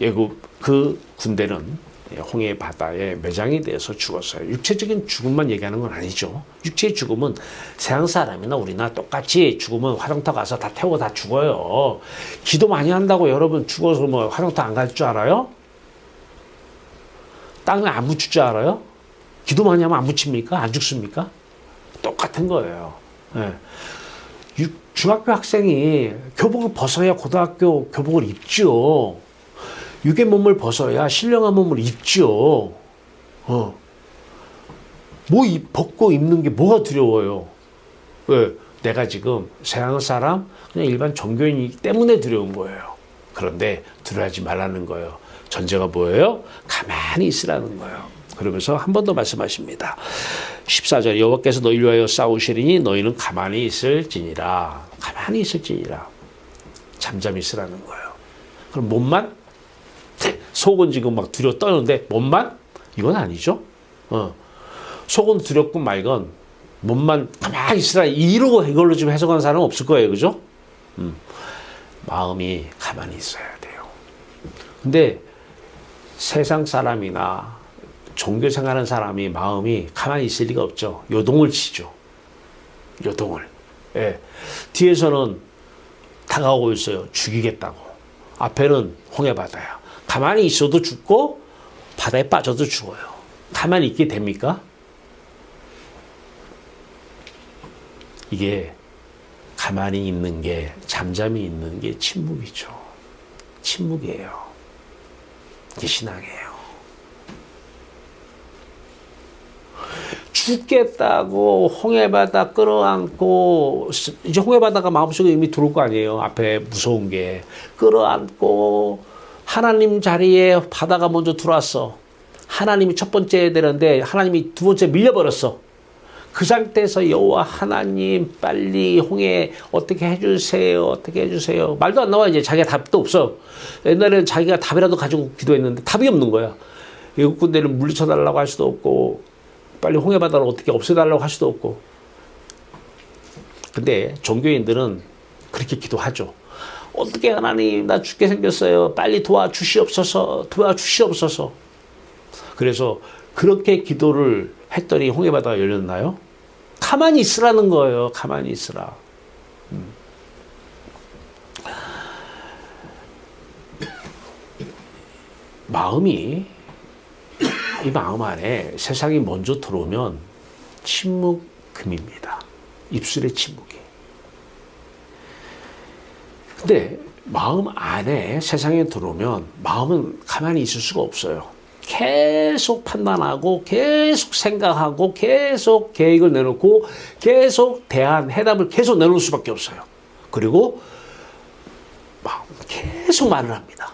애굽 그 군대는 홍해 바다에 매장이 돼서 죽었어요. 육체적인 죽음만 얘기하는 건 아니죠. 육체의 죽음은 서양 사람이나 우리나 똑같이 죽으면 화장터 가서 다 태우고 다 죽어요. 기도 많이 한다고 여러분 죽어서 뭐 화장터 안 갈 줄 알아요? 땅에 안 묻힐 줄 알아요? 기도 많이 하면 안 묻힙니까? 안 죽습니까? 똑같은 거예요. 네. 중학교 학생이 교복을 벗어야 고등학교 교복을 입죠. 육의 몸을 벗어야 신령한 몸을 입죠. 뭐 벗고 입는 게 뭐가 두려워요? 왜? 내가 지금 서양 사람, 그냥 일반 종교인이기 때문에 두려운 거예요. 그런데 두려워하지 말라는 거예요. 전제가 뭐예요? 가만히 있으라는 거예요. 그러면서 한 번 더 말씀하십니다. 14절 여호와께서 너희를 위하여 싸우시리니 너희는 가만히 있을지니라. 가만히 있을지니라. 잠잠히 있으라는 거예요. 그럼 몸만? 속은 지금 막 두려워 떠는데 몸만? 이건 아니죠. 속은 두렵고 말건 몸만 가만히 있으라 이러고 이걸로 좀 해석하는 사람은 없을 거예요. 그죠? 마음이 가만히 있어야 돼요. 근데 세상 사람이나 종교 생활하는 사람이 마음이 가만히 있을 리가 없죠. 요동을 치죠. 요동을. 예. 뒤에서는 다가오고 있어요. 죽이겠다고. 앞에는 홍해바다야. 가만히 있어도 죽고 바다에 빠져도 죽어요. 가만히 있게 됩니까? 이게 가만히 있는 게, 잠잠히 있는 게 침묵이죠. 침묵이에요. 이게 신앙이에요. 죽겠다고 홍해바다 끌어안고, 이제 홍해바다가 마음속에 이미 들어올 거 아니에요. 앞에 무서운 게. 끌어안고 하나님 자리에 바다가 먼저 들어왔어. 하나님이 첫 번째 되는데 하나님이 두 번째 밀려버렸어. 그 상태에서 여호와 하나님 빨리 홍해 어떻게 해주세요. 어떻게 해주세요. 말도 안 나와. 이제 자기가 답도 없어. 옛날에는 자기가 답이라도 가지고 기도했는데 답이 없는 거야. 외국 군대를 물리쳐달라고 할 수도 없고 빨리 홍해바다를 어떻게 없애달라고 할 수도 없고. 근데 종교인들은 그렇게 기도하죠. 어떻게 하나님 나 죽게 생겼어요. 빨리 도와주시옵소서. 도와주시옵소서. 그래서 그렇게 기도를 했더니 홍해바다가 열렸나요? 가만히 있으라는 거예요. 가만히 있으라. 마음이 이 마음 안에 세상이 먼저 들어오면 침묵금입니다. 입술의 침묵이. 근데 마음 안에 세상에 들어오면 마음은 가만히 있을 수가 없어요. 계속 판단하고 계속 생각하고 계속 계획을 내놓고 계속 해답을 계속 내놓을 수밖에 없어요. 그리고 계속 말을 합니다.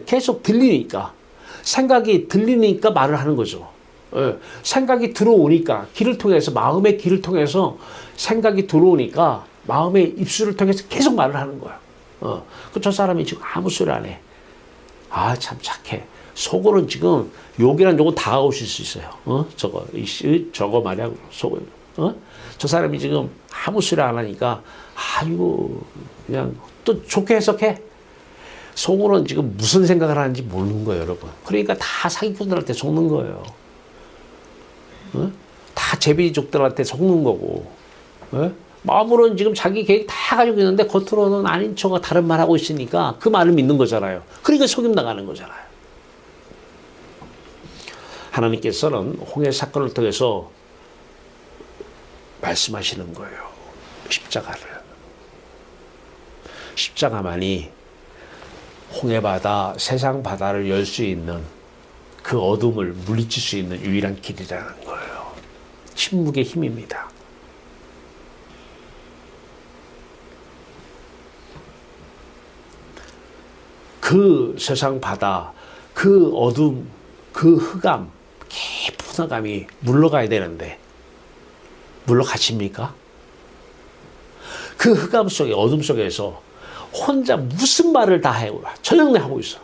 계속 들리니까. 생각이 들리니까 말을 하는 거죠. 생각이 들어오니까 길을 통해서 마음의 길을 통해서 생각이 들어오니까 마음의 입술을 통해서 계속 말을 하는 거야. 저 사람이 지금 아무 소리 안 해. 아, 참 착해. 속으로는 지금 욕이란 욕은 다 하고 있을 수 있어요. 저거 말이야. 속을. 저 사람이 지금 아무 소리 안 하니까 아이고 그냥 또 좋게 해석해. 속으로는 지금 무슨 생각을 하는지 모르는 거예요, 여러분. 그러니까 다 사기꾼들한테 속는 거예요. 다 제비족들한테 속는 거고. 마음으로는 지금 자기 계획 다 가지고 있는데 겉으로는 아닌 척가 다른 말 하고 있으니까 그 말을 믿는 거잖아요. 그러니까 속임 나가는 거잖아요. 하나님께서는 홍해 사건을 통해서 말씀하시는 거예요. 십자가를. 십자가만이 홍해바다, 세상 바다를 열 수 있는 그 어둠을 물리칠 수 있는 유일한 길이라는 거예요. 침묵의 힘입니다. 그 세상 바다, 그 어둠, 그 흑암, 깊은 흑암이 물러가야 되는데 물러가십니까? 그 흑암 속에 어둠 속에서 혼자 무슨 말을 다 해요. 저녁내 하고 있어.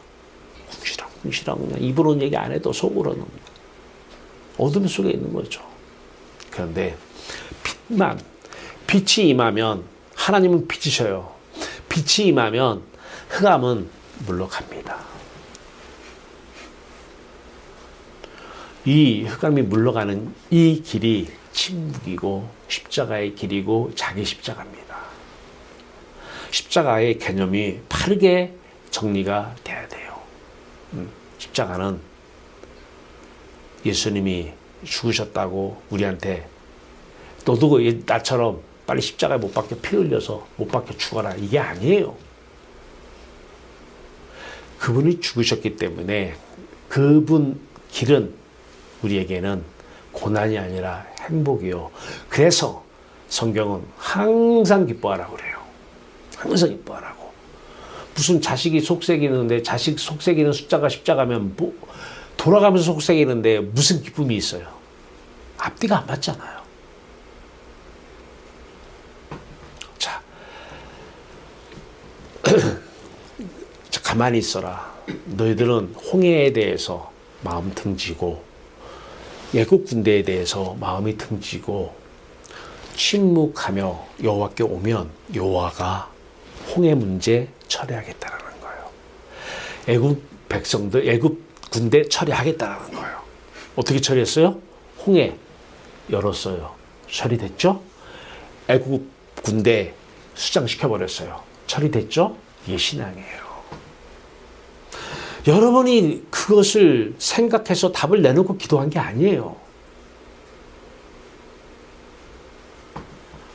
궁시렁 그냥 입으로는 얘기 안 해도 속으로는 어둠 속에 있는 거죠. 그런데 빛이 임하면 하나님은 빛이셔요. 빛이 임하면 흑암은 물러갑니다. 이 흑암이 물러가는 이 길이 침묵이고 십자가의 길이고 자기 십자가입니다. 십자가의 개념이 바르게 정리가 돼야 돼요. 십자가는 예수님이 죽으셨다고 우리한테 너도 나처럼 빨리 십자가에 못 박혀 피 흘려서 못 박혀 죽어라, 이게 아니에요. 그분이 죽으셨기 때문에 그분 길은 우리에게는 고난이 아니라 행복이요. 그래서 성경은 항상 기뻐하라고 그래요. 항상 기뻐하라고. 무슨 자식이 속삭이는데, 자식 속삭이는 숫자가 십자가면 뭐 돌아가면서 속삭이는데 무슨 기쁨이 있어요? 앞뒤가 안 맞잖아요. 자, 가만히 있어라. 너희들은 홍해에 대해서 마음 등지고 애국 군대에 대해서 마음이 등지고 침묵하며 여호와께 오면 여호와가 홍해 문제 처리하겠다라는 거예요. 애국 백성들, 애국 군대 처리하겠다라는 거예요. 어떻게 처리했어요? 홍해 열었어요. 처리됐죠? 애국 군대 수장시켜버렸어요. 처리됐죠? 이게 신앙이에요. 여러분이 그것을 생각해서 답을 내놓고 기도한 게 아니에요.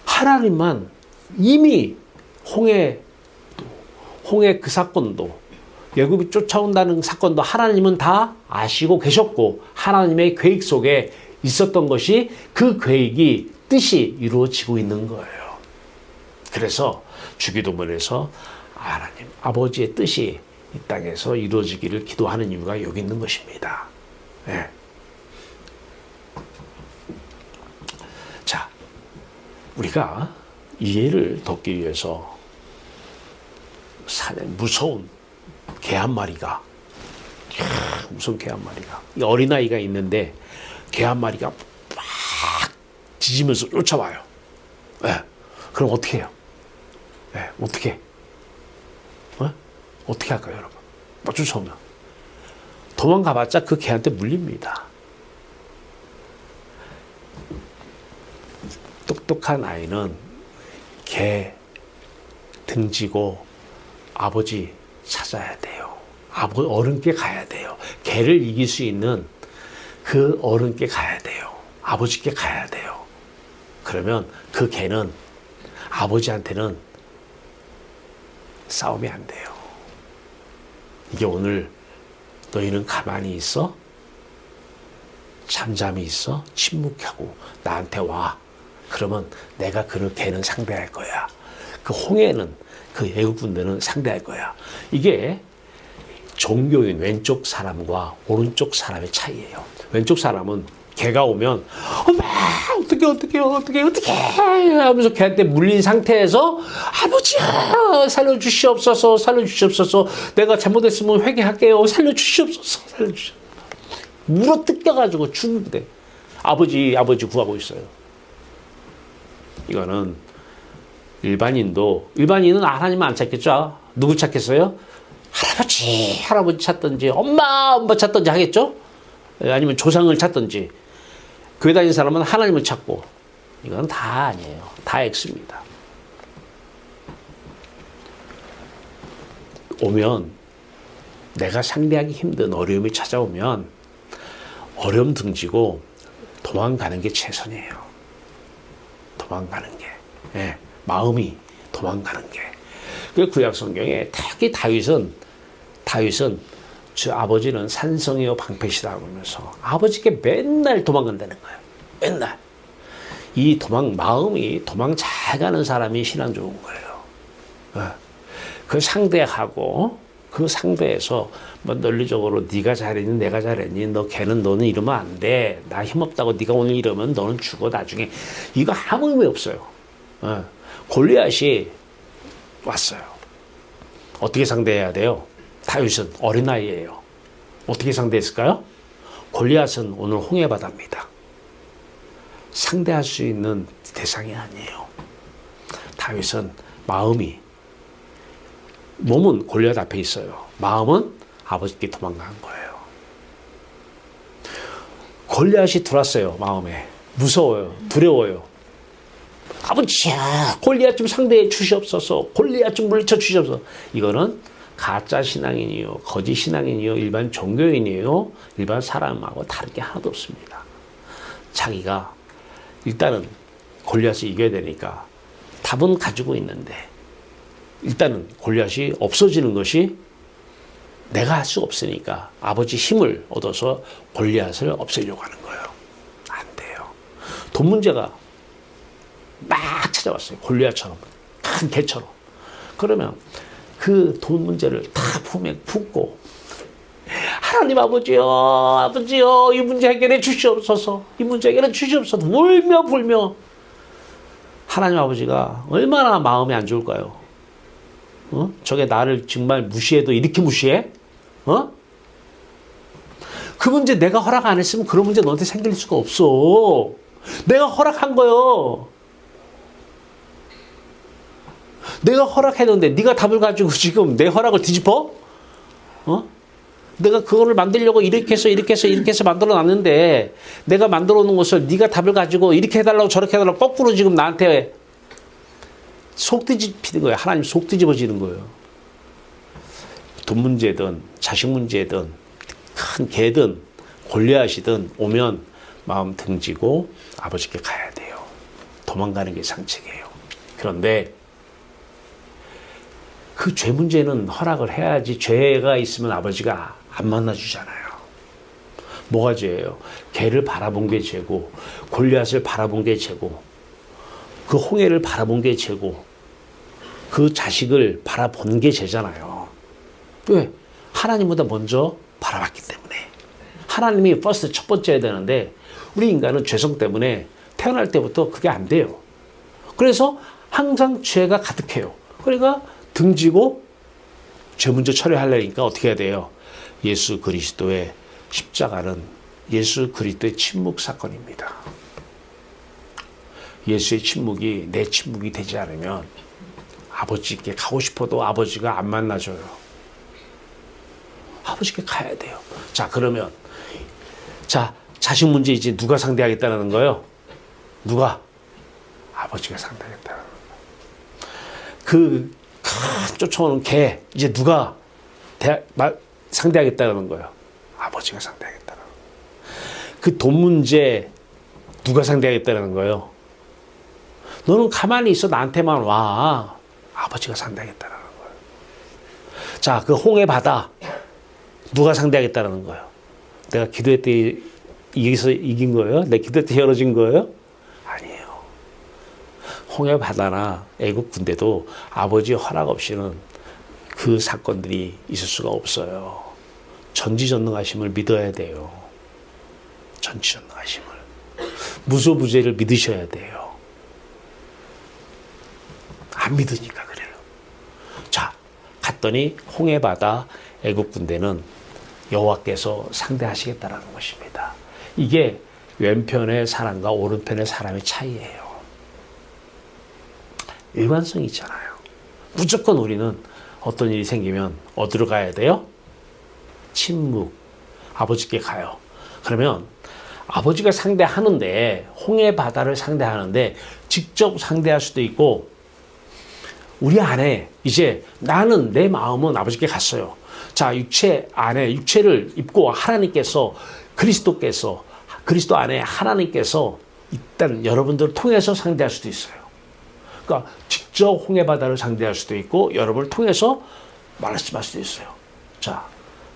하나님만 이미 홍해 그 사건도, 애굽이 쫓아온다는 사건도 하나님은 다 아시고 계셨고 하나님의 계획 속에 있었던 것이 그 계획이 뜻이 이루어지고 있는 거예요. 그래서 주기도문에서 하나님 아버지의 뜻이 이 땅에서 이루어지기를 기도하는 이유가 여기 있는 것입니다. 네. 자, 우리가 이해를 돕기 위해서 무서운 개 한 마리가, 무서운 개 한 마리가, 어린아이가 있는데 개 한 마리가 막 짖으면서 쫓아와요. 네. 그럼 어떻게 해요? 네. 어떻게? 어떻게 할까요, 여러분? 막 쫓아오면. 도망가봤자 그 개한테 물립니다. 똑똑한 아이는 개 등지고 아버지 찾아야 돼요. 어른께 가야 돼요. 개를 이길 수 있는 그 어른께 가야 돼요. 아버지께 가야 돼요. 그러면 그 개는 아버지한테는 싸움이 안 돼요. 이게 오늘 너희는 가만히 있어? 잠잠히 있어? 침묵하고 나한테 와. 그러면 내가 그 개는 상대할 거야. 그 홍해는, 그 애국군대는 상대할 거야. 이게 종교인 왼쪽 사람과 오른쪽 사람의 차이예요. 왼쪽 사람은 개가 오면 어떻게 하면서 걔한테 물린 상태에서 아버지야 살려주시옵소서, 내가 잘못했으면 회개할게요, 살려주시옵소서. 물어 뜯겨가지고 죽는데 아버지 구하고 있어요. 이거는 일반인은 하나님 안 찾겠죠. 누구 찾겠어요? 할아버지 찾든지 엄마 찾든지 하겠죠. 아니면 조상을 찾든지. 교회 다니는 사람은 하나님을 찾고. 이건 다 아니에요. 다 X입니다. 오면 내가 상대하기 힘든 어려움이 찾아오면 어려움 등지고 도망가는 게 최선이에요. 도망가는 게. 예, 마음이 도망가는 게. 그 구약 성경에 특히 다윗은 저 아버지는 산성이요 방패시다 그러면서 아버지께 맨날 도망간다는 거예요. 맨날. 이 마음이 도망 잘 가는 사람이 신앙 좋은 거예요. 그 상대하고 그 상대에서 뭐 논리적으로 네가 잘했니 내가 잘했니 너는 이러면 안 돼. 나 힘없다고 네가 오늘 이러면 너는 죽어 나중에. 이거 아무 의미 없어요. 골리앗이 왔어요. 어떻게 상대해야 돼요? 다윗은 어린아이예요. 어떻게 상대했을까요? 골리앗은 오늘 홍해바다입니다. 상대할 수 있는 대상이 아니에요. 다윗은 몸은 골리앗 앞에 있어요. 마음은 아버지께 도망간 거예요. 골리앗이 들어왔어요. 마음에. 무서워요. 두려워요. 아버지야, 골리앗 좀 상대해 주시옵소서. 골리앗 좀 물리쳐 주시옵소서. 이거는 가짜 신앙인이요, 거짓 신앙인이요, 일반 종교인이요, 일반 사람하고 다른 게 하나도 없습니다. 자기가 일단은 골리앗을 이겨야 되니까 답은 가지고 있는데 일단은 골리앗이 없어지는 것이 내가 할 수 없으니까 아버지 힘을 얻어서 골리앗을 없애려고 하는 거예요. 안 돼요. 돈 문제가 막 찾아왔어요. 골리앗처럼, 큰 개처럼. 그러면 그 돈 문제를 다 품에 품고 하나님 아버지요, 이 문제 해결해 주시옵소서. 이 문제 해결해 주시옵소서. 울며 불며. 하나님 아버지가 얼마나 마음이 안 좋을까요? 저게 나를 정말 무시해도 이렇게 무시해? 그 문제 내가 허락 안 했으면 그런 문제 너한테 생길 수가 없어. 내가 허락한 거요. 내가 허락했는데 네가 답을 가지고 지금 내 허락을 뒤집어? 내가 그거를 만들려고 이렇게 해서 만들어 놨는데 내가 만들어 놓은 것을 네가 답을 가지고 이렇게 해달라고 저렇게 해달라고 거꾸로 지금 나한테 속 뒤집히는 거예요. 하나님 속 뒤집어지는 거예요. 돈 문제든 자식 문제든 큰 개든 골리앗이든 오면 마음 등지고 아버지께 가야 돼요. 도망가는 게 상책이에요. 그런데 그 죄 문제는 허락을 해야지. 죄가 있으면 아버지가 안 만나주잖아요. 뭐가 죄예요? 개를 바라본 게 죄고 골리앗을 바라본 게 죄고 그 홍해를 바라본 게 죄고 그 자식을 바라본 게 죄잖아요. 왜? 하나님보다 먼저 바라봤기 때문에. 하나님이 퍼스트 첫 번째여야 되는데 우리 인간은 죄성 때문에 태어날 때부터 그게 안 돼요. 그래서 항상 죄가 가득해요. 그러니까 등지고 죄 문제 처리하려니까 어떻게 해야 돼요? 예수 그리스도의 십자가는 예수 그리스도의 침묵 사건입니다. 예수의 침묵이 내 침묵이 되지 않으면 아버지께 가고 싶어도 아버지가 안 만나줘요. 아버지께 가야 돼요. 자, 그러면 자식 문제 이제 누가 상대하겠다는 거예요? 누가? 아버지가 상대하겠다는 거예요. 쫓아오는 개 이제 누가 상대하겠다는 거예요? 아버지가 상대하겠다는 거예요. 그 돈 문제 누가 상대하겠다는 거예요? 너는 가만히 있어 나한테만 와. 아버지가 상대하겠다는 거예요. 자, 그 홍해 바다 누가 상대하겠다는 거예요? 내가 기도했더니 이긴 거예요? 내 기도했더니 열어진 거예요? 아니에요. 홍해 바다나 애국 군대도 아버지 허락 없이는 그 사건들이 있을 수가 없어요. 전지전능하심을 믿어야 돼요. 전지전능하심을. 무소부재를 믿으셔야 돼요. 안 믿으니까 그래요. 자, 갔더니 홍해 바다 애국 군대는 여호와께서 상대하시겠다라는 것입니다. 이게 왼편의 사람과 오른편의 사람의 차이예요. 일관성이 있잖아요. 무조건 우리는 어떤 일이 생기면 어디로 가야 돼요? 침묵. 아버지께 가요. 그러면 아버지가 상대하는데 홍해 바다를 상대하는데 직접 상대할 수도 있고 우리 안에 이제 나는 내 마음은 아버지께 갔어요. 자, 육체 안에 육체를 입고 하나님께서 그리스도 안에 하나님께서 일단 여러분들을 통해서 상대할 수도 있어요. 그러니까 직접 홍해 바다를 상대할 수도 있고 여러분을 통해서 말씀할 수도 있어요. 자,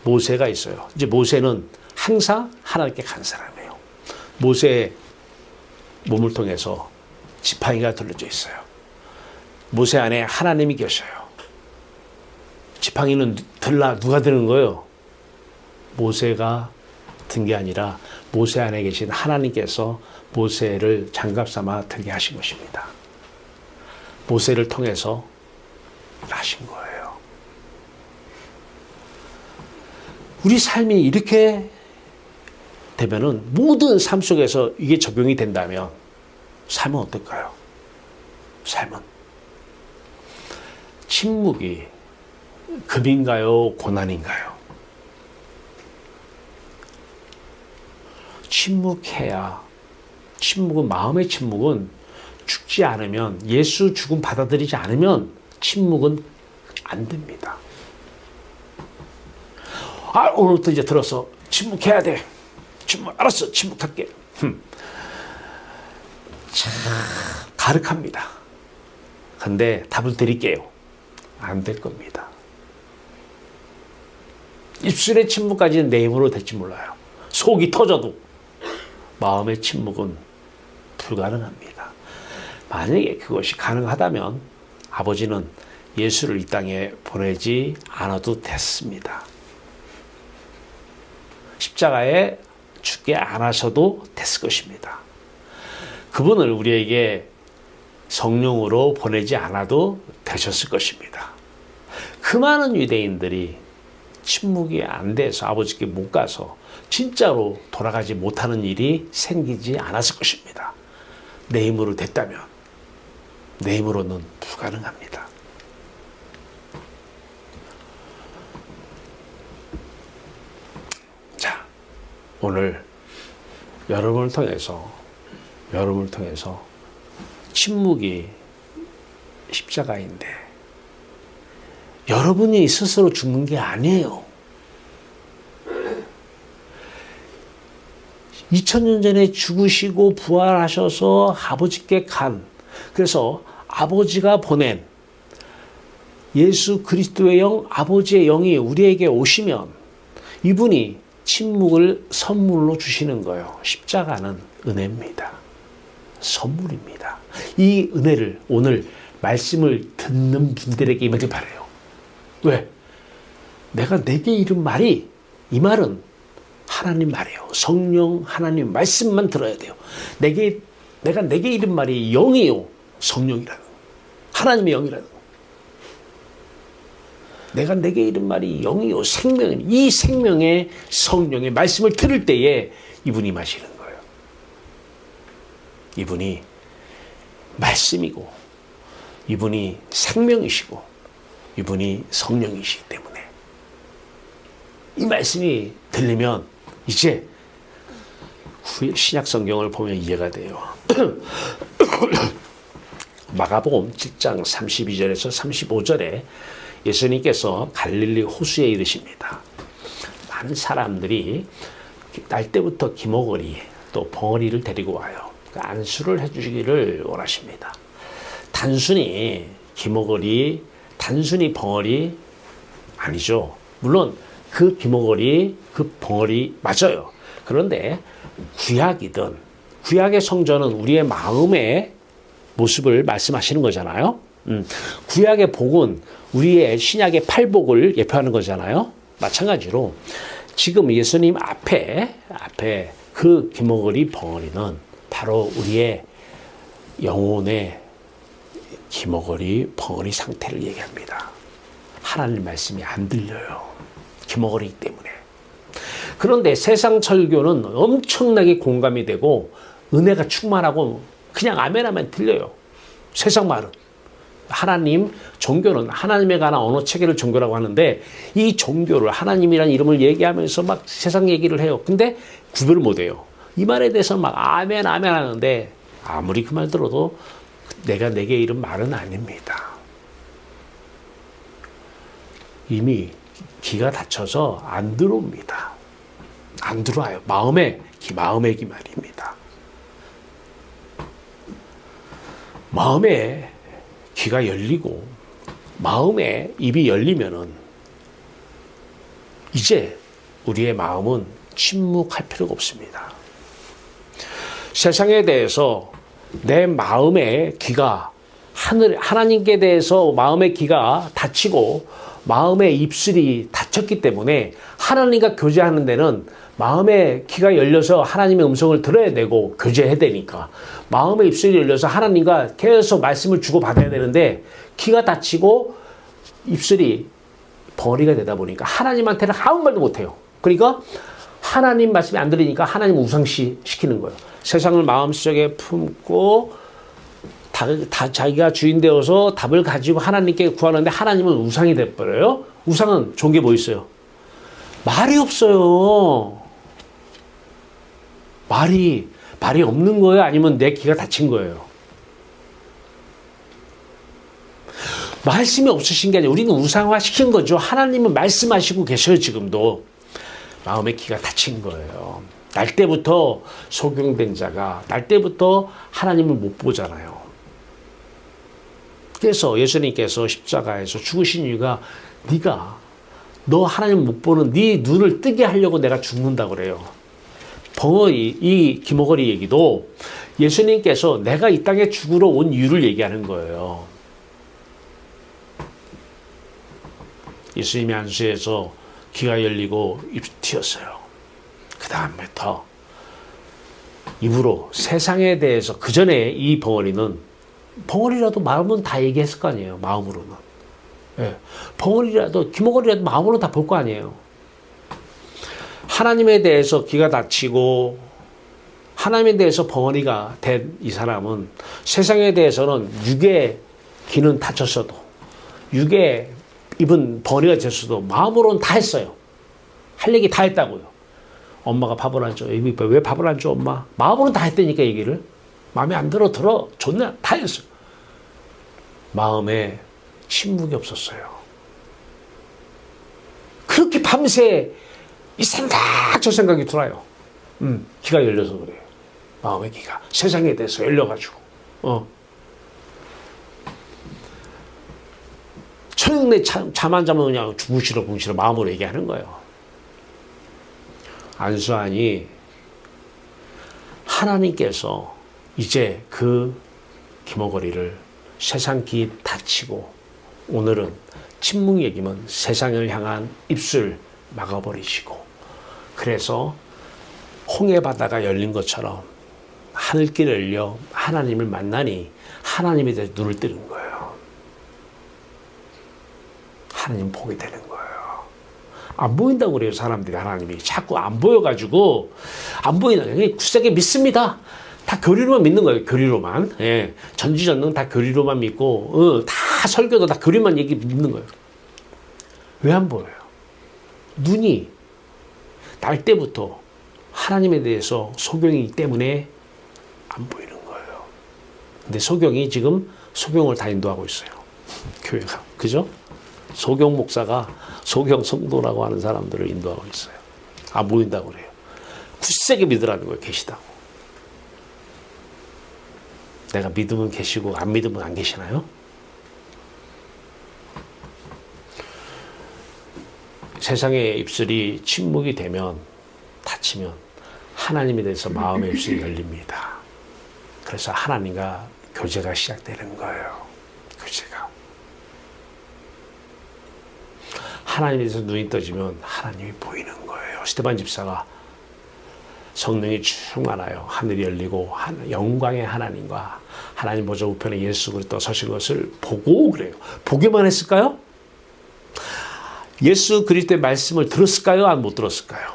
모세가 있어요. 이제 모세는 항상 하나님께 간 사람이에요. 모세의 몸을 통해서 지팡이가 들려져 있어요. 모세 안에 하나님이 계셔요. 지팡이는 누가 드는 거예요? 모세가 든 게 아니라 모세 안에 계신 하나님께서 모세를 장갑 삼아 들게 하신 것입니다. 모세를 통해서 하신 거예요. 우리 삶이 이렇게 되면은 모든 삶 속에서 이게 적용이 된다면 삶은 어떨까요? 삶은 침묵이 금인가요? 고난인가요? 마음의 침묵은 죽지 않으면, 예수 죽음 받아들이지 않으면 침묵은 안 됩니다. 오늘부터 이제 들어서 침묵해야 돼. 알았어. 침묵할게. 참 가륵합니다. 근데 답을 드릴게요. 안 될 겁니다. 입술의 침묵까지는 내 힘으로 될지 몰라요. 속이 터져도 마음의 침묵은 불가능합니다. 만약에 그것이 가능하다면 아버지는 예수를 이 땅에 보내지 않아도 됐습니다. 십자가에 죽게 안 하셔도 됐을 것입니다. 그분을 우리에게 성령으로 보내지 않아도 되셨을 것입니다. 그 많은 유대인들이 침묵이 안 돼서 아버지께 못 가서 진짜로 돌아가지 못하는 일이 생기지 않았을 것입니다. 내 힘으로 됐다면, 내 힘으로는 불가능합니다. 자, 오늘 여러분을 통해서 침묵이 십자가인데 여러분이 스스로 죽는 게 아니에요. 2000년 전에 죽으시고 부활하셔서 아버지께 간, 그래서 아버지가 보낸 예수 그리스도의 영, 아버지의 영이 우리에게 오시면 이분이 침묵을 선물로 주시는 거예요. 십자가는 은혜입니다. 선물입니다. 이 은혜를 오늘 말씀을 듣는 분들에게 임하길 바라요. 왜? 내게 이른 말이, 이 말은 하나님 말이에요. 성령 하나님 말씀만 들어야 돼요. 내가 내게 이른 말이 영이요, 성령이라는, 하나님의 영이라는. 내가 내게 이른 말이 영이요, 생명이요. 이 생명의 성령의 말씀을 들을 때에 이분이 마시는 거예요. 이분이 말씀이고, 이분이 생명이시고, 이분이 성령이시기 때문에 이 말씀이 들리면 이제 신약 성경을 보면 이해가 돼요. 마가복음 7장 32절에서 35절에 예수님께서 갈릴리 호수에 이르십니다. 많은 사람들이 날 때부터 기머거리 또 벙어리를 데리고 와요. 안수를 해주시기를 원하십니다. 단순히 기머거리, 단순히 벙어리 아니죠. 물론 그 기머거리, 그 벙어리 맞아요. 그런데 구약이든, 구약의 성전은 우리의 마음의 모습을 말씀하시는 거잖아요. 구약의 복은 우리의 신약의 팔복을 예표하는 거잖아요. 마찬가지로 지금 예수님 앞에 그 기머거리, 벙어리는 바로 우리의 영혼의 기머거리, 벙어리 상태를 얘기합니다. 하나님 말씀이 안 들려요. 기머거리이기 때문에. 그런데 세상 설교는 엄청나게 공감이 되고 은혜가 충만하고 그냥 아멘 들려요. 세상 말은. 하나님, 종교는 하나님에 관한 언어 체계를 종교라고 하는데 이 종교를 하나님이라는 이름을 얘기하면서 막 세상 얘기를 해요. 근데 구별을 못 해요. 이 말에 대해서는 막 아멘 하는데 아무리 그 말 들어도 내가 내게 이른 말은 아닙니다. 이미 귀가 닫혀서 안 들어옵니다. 안 들어와요. 마음의 귀 말입니다. 마음의 귀가 열리고 마음의 입이 열리면은 이제 우리의 마음은 침묵할 필요가 없습니다. 세상에 대해서 내 마음의 귀가 하나님께 대해서 마음의 귀가 닫히고 마음의 입술이 닫혔기 때문에 하나님과 교제하는 데는 마음의 귀가 열려서 하나님의 음성을 들어야 되고 교제해야 되니까 마음의 입술이 열려서 하나님과 계속 말씀을 주고받아야 되는데 귀가 닫히고 입술이 벙어리가 되다 보니까 하나님한테는 아무 말도 못해요. 그러니까 하나님 말씀이 안 들리니까 하나님 우상시키는 거예요. 세상을 마음속에 품고 자기가 주인 되어서 답을 가지고 하나님께 구하는데 하나님은 우상이 돼버려요. 우상은 좋은 게 뭐 있어요? 말이 없어요. 말이 없는 거예요? 아니면 내 귀가 닫힌 거예요? 말씀이 없으신 게 아니라 우리는 우상화 시킨 거죠. 하나님은 말씀하시고 계셔요. 지금도. 마음의 귀가 닫힌 거예요. 날 때부터 소경된 자가 날 때부터 하나님을 못 보잖아요. 그래서 예수님께서 십자가에서 죽으신 이유가 너 하나님 못 보는 네 눈을 뜨게 하려고 내가 죽는다고 그래요. 이 기모거리 얘기도 예수님께서 내가 이 땅에 죽으러 온 이유를 얘기하는 거예요. 예수님이 안수에서 귀가 열리고 입이 튀었어요. 그 다음부터 입으로 세상에 대해서 그 전에 이 벙어리라도 마음은 다 얘기했을 거 아니에요. 마음으로는. 예. 기모거리라도 마음으로 다 볼 거 아니에요. 하나님에 대해서 귀가 닫히고 하나님에 대해서 벙어리가 된 이 사람은 세상에 대해서는 육의 귀는 닫혔어도 육의 입은 벙어리가 됐어도 마음으로는 다 했어요. 할 얘기 다 했다고요. 엄마가 밥을 안 줘. 왜 밥을 안 줘 엄마? 마음으로는 다 했다니까 얘기를. 마음에 안 들어 좋네 다 했어요. 마음에 침묵이 없었어요. 그렇게 밤새 이 생각 저 생각이 들어요. 귀가 열려서 그래요. 마음의 귀가 세상에 대해서 열려가지고 초영내 잠 안 자면 그냥 죽으시러 마음으로 얘기하는 거예요. 안수하니 하나님께서 이제 그 기모거리를 세상 귀 닫히고 오늘은 침묵 얘기면 세상을 향한 입술 막아버리시고 그래서 홍해 바다가 열린 것처럼 하늘길이 열려 하나님을 만나니 하나님에 대해서 눈을 뜨는 거예요. 하나님 보게 되는 거예요. 안 보인다고 그래요. 사람들이 하나님이 자꾸 안 보여가지고 안 보이나 그냥 굳세게 믿습니다. 다 교리로만 믿는 거예요. 교리로만. 예. 전지전능 다 교리로만 믿고 다 설교도 다 교리만 믿는 거예요. 왜 안 보여요? 눈이 날 때부터 하나님에 대해서 소경이기 때문에 안 보이는 거예요. 근데 소경이 지금 소경을 다 인도하고 있어요. 교회가. 그죠? 소경 목사가 소경 성도라고 하는 사람들을 인도하고 있어요. 안 보인다고 그래요. 굳세게 믿으라는 거예요. 계시다고. 내가 믿으면 계시고 안 믿으면 안 계시나요? 세상의 입술이 침묵이 되면 닫히면 하나님에 대해서 마음의 입술이 열립니다. 그래서 하나님과 교제가 시작되는 거예요. 교제가. 하나님에 대해서 눈이 떠지면 하나님이 보이는 거예요. 스테반 집사가 성령이 충만하여 하늘이 열리고 영광의 하나님과 하나님 보좌 우편에 예수 그리스도 서신 것을 보고 그래요. 보기만 했을까요? 예수 그리스도의 말씀을 들었을까요? 안 못 들었을까요?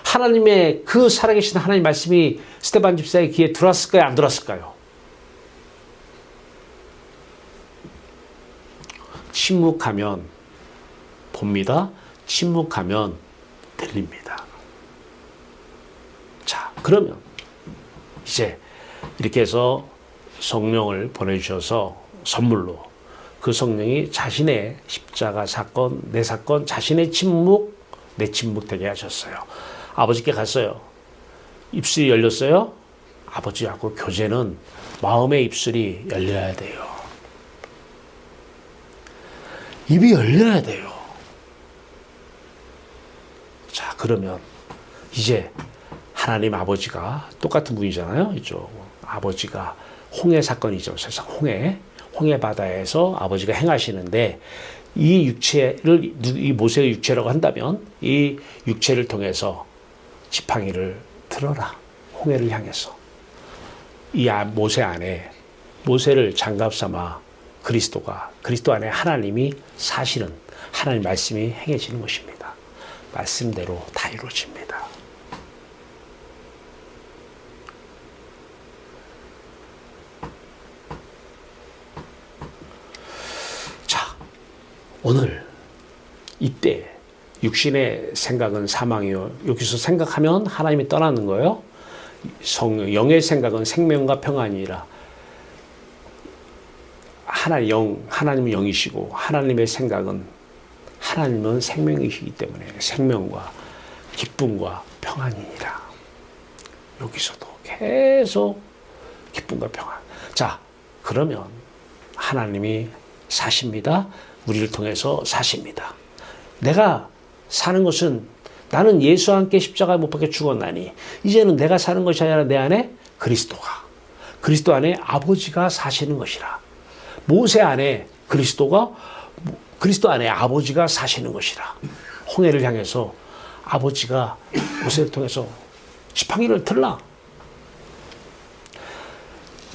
하나님의 그 살아계신 하나님 말씀이 스테반 집사의 귀에 들어왔을까요? 안 들어왔을까요? 침묵하면 봅니다. 침묵하면 들립니다. 자, 그러면 이제 이렇게 해서 성령을 보내주셔서 선물로 그 성령이 자신의 십자가 사건, 내 사건, 자신의 침묵, 내 침묵 되게 하셨어요. 아버지께 갔어요. 입술이 열렸어요. 아버지하고 교제는 마음의 입술이 열려야 돼요. 입이 열려야 돼요. 자, 그러면 이제 하나님 아버지가 똑같은 분이잖아요. 이쪽 아버지가 홍해 사건이죠. 세상 홍해 바다에서 아버지가 행하시는데 이 육체를 이 모세의 육체라고 한다면 이 육체를 통해서 지팡이를 들어라. 홍해를 향해서 이 모세 안에 모세를 장갑 삼아 그리스도 안에 하나님이 사실은 하나님 말씀이 행해지는 것입니다. 말씀대로 다 이루어집니다. 오늘 이때 육신의 생각은 사망이요. 여기서 생각하면 하나님이 떠나는 거예요. 영의 생각은 생명과 평안이라. 하나님은 영이시고 하나님의 생각은 하나님은 생명이시기 때문에 생명과 기쁨과 평안이니라. 여기서도 계속 기쁨과 평안. 자, 그러면 하나님이 사십니다. 우리를 통해서 사십니다. 내가 사는 것은 나는 예수와 함께 십자가에 못 박혀 죽었나니 이제는 내가 사는 것이 아니라 내 안에 그리스도 안에 아버지가 사시는 것이라. 모세 안에 그리스도 안에 아버지가 사시는 것이라. 홍해를 향해서 아버지가 모세를 통해서 지팡이를 들라.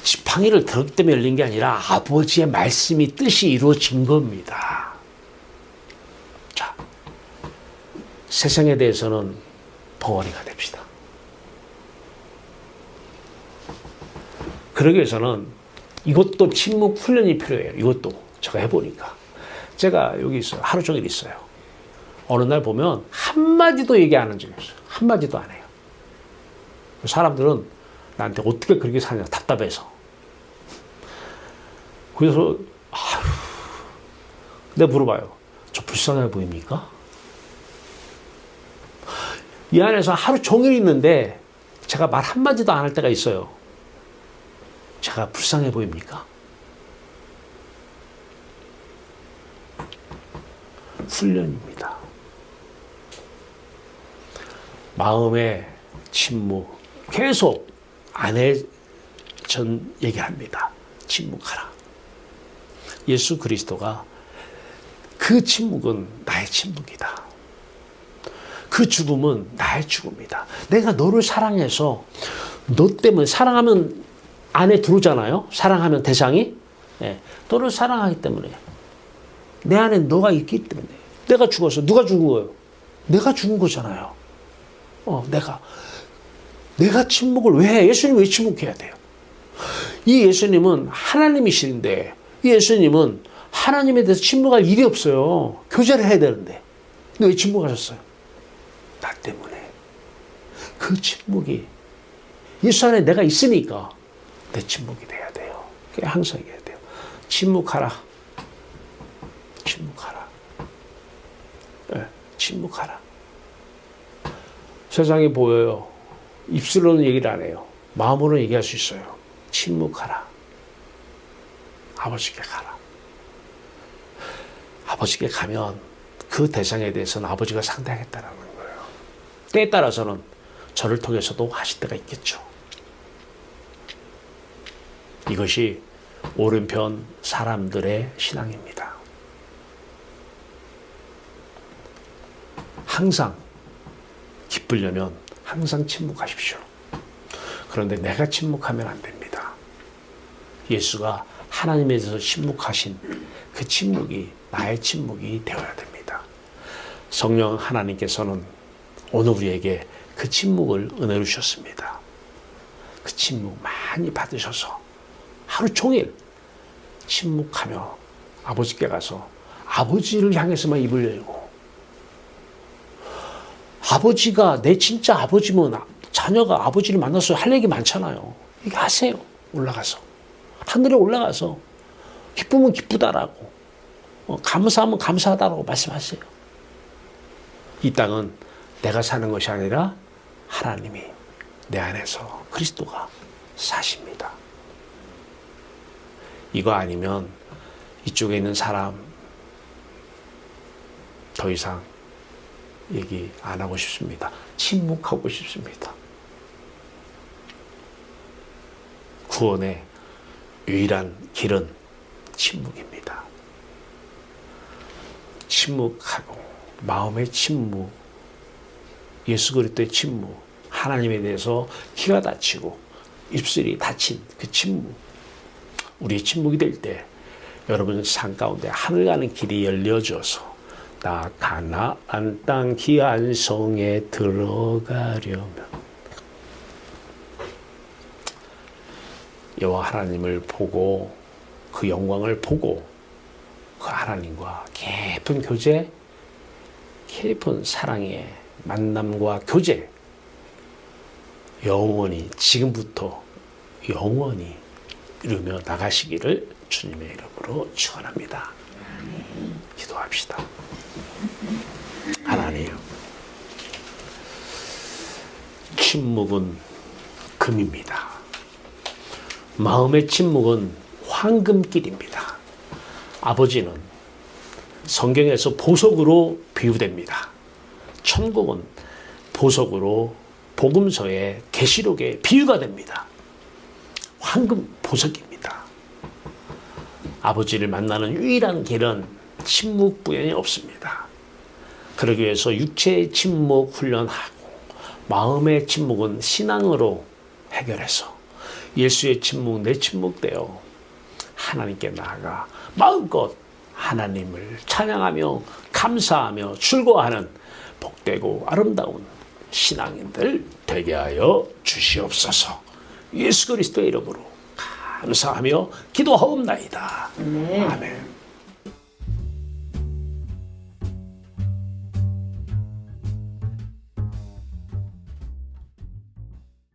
지팡이를 들었기 때문에 열린 게 아니라 아버지의 말씀이 뜻이 이루어진 겁니다. 자, 세상에 대해서는 벙어리가 됩시다. 그러기 위해서는 이것도 침묵 훈련이 필요해요. 이것도 제가 해보니까. 제가 여기 있어요. 하루 종일 있어요. 어느 날 보면 한마디도 얘기 안 한 적이 없어요. 한마디도 안 해요. 사람들은 나한테 어떻게 그렇게 사냐 답답해서. 그래서 내가 물어봐요. 저 불쌍해 보입니까? 이 안에서 하루 종일 있는데 제가 말 한마디도 안 할 때가 있어요. 제가 불쌍해 보입니까? 훈련입니다. 마음의 침묵. 계속 안에 전 얘기합니다. 침묵하라. 예수 그리스도가 그 침묵은 나의 침묵이다. 그 죽음은 나의 죽음이다. 내가 너를 사랑해서 너 때문에 사랑하면 안에 들어오잖아요. 사랑하면 대상이. 네. 너를 사랑하기 때문에 내 안에 너가 있기 때문에 내가 죽어서 누가 죽은 거예요? 내가 죽은 거잖아요. 내가 침묵을 왜 해? 예수님 왜 침묵해야 돼요? 이 예수님은 하나님이신데 이 예수님은 하나님에 대해서 침묵할 일이 없어요. 교제를 해야 되는데. 근데 왜 침묵하셨어요? 나 때문에. 그 침묵이 예수 안에 내가 있으니까 내 침묵이 돼야 돼요. 항상 얘기해야 돼요. 침묵하라. 침묵하라. 네, 침묵하라. 세상이 보여요. 입술로는 얘기를 안 해요. 마음으로는 얘기할 수 있어요. 침묵하라. 아버지께 가라. 아버지께 가면 그 대상에 대해서는 아버지가 상대하겠다는 거예요. 때에 따라서는 저를 통해서도 하실 때가 있겠죠. 이것이 오른편 사람들의 신앙입니다. 항상 기쁘려면 항상 침묵하십시오. 그런데 내가 침묵하면 안 됩니다. 예수가 하나님에 대해서 침묵하신 그 침묵이 나의 침묵이 되어야 됩니다. 성령 하나님께서는 오늘 우리에게 그 침묵을 은혜로 주셨습니다. 그 침묵 많이 받으셔서 하루 종일 침묵하며 아버지께 가서 아버지를 향해서만 입을 열고, 아버지가 내 진짜 아버지면 자녀가 아버지를 만나서 할 얘기 많잖아요. 이게 하세요. 올라가서 하늘에 올라가서 기쁘면 기쁘다라고, 감사하면 감사하다라고 말씀하세요. 이 땅은 내가 사는 것이 아니라 하나님이 내 안에서 그리스도가 사십니다. 이거 아니면 이쪽에 있는 사람 더 이상 얘기 안 하고 싶습니다. 침묵하고 싶습니다. 구원의 유일한 길은 침묵입니다. 침묵하고 마음의 침묵, 예수 그리스도의 침묵, 하나님에 대해서 귀가 닫히고 입술이 닫힌 그 침묵, 우리의 침묵이 될 때 여러분 산 가운데 하늘 가는 길이 열려져서 나 가나안 땅 귀한 성에 들어가려면 여호와 하나님을 보고 그 영광을 보고 그 하나님과 깊은 교제, 깊은 사랑의 만남과 교제, 영원히 지금부터 영원히 이루며 나가시기를 주님의 이름으로 축원합니다. 기도합시다. 하나님, 침묵은 금입니다. 마음의 침묵은 황금길입니다. 아버지는 성경에서 보석으로 비유됩니다. 천국은 보석으로 복음서의 계시록에 비유가 됩니다. 황금 보석입니다. 아버지를 만나는 유일한 길은 침묵뿐이 없습니다. 그러기 위해서 육체의 침묵 훈련하고 마음의 침묵은 신앙으로 해결해서 예수의 침묵, 내 침묵되어 하나님께 나아가 마음껏 하나님을 찬양하며 감사하며 즐거워하는 복되고 아름다운 신앙인들 되게 하여 주시옵소서. 예수 그리스도의 이름으로 감사하며 기도하옵나이다. 아멘.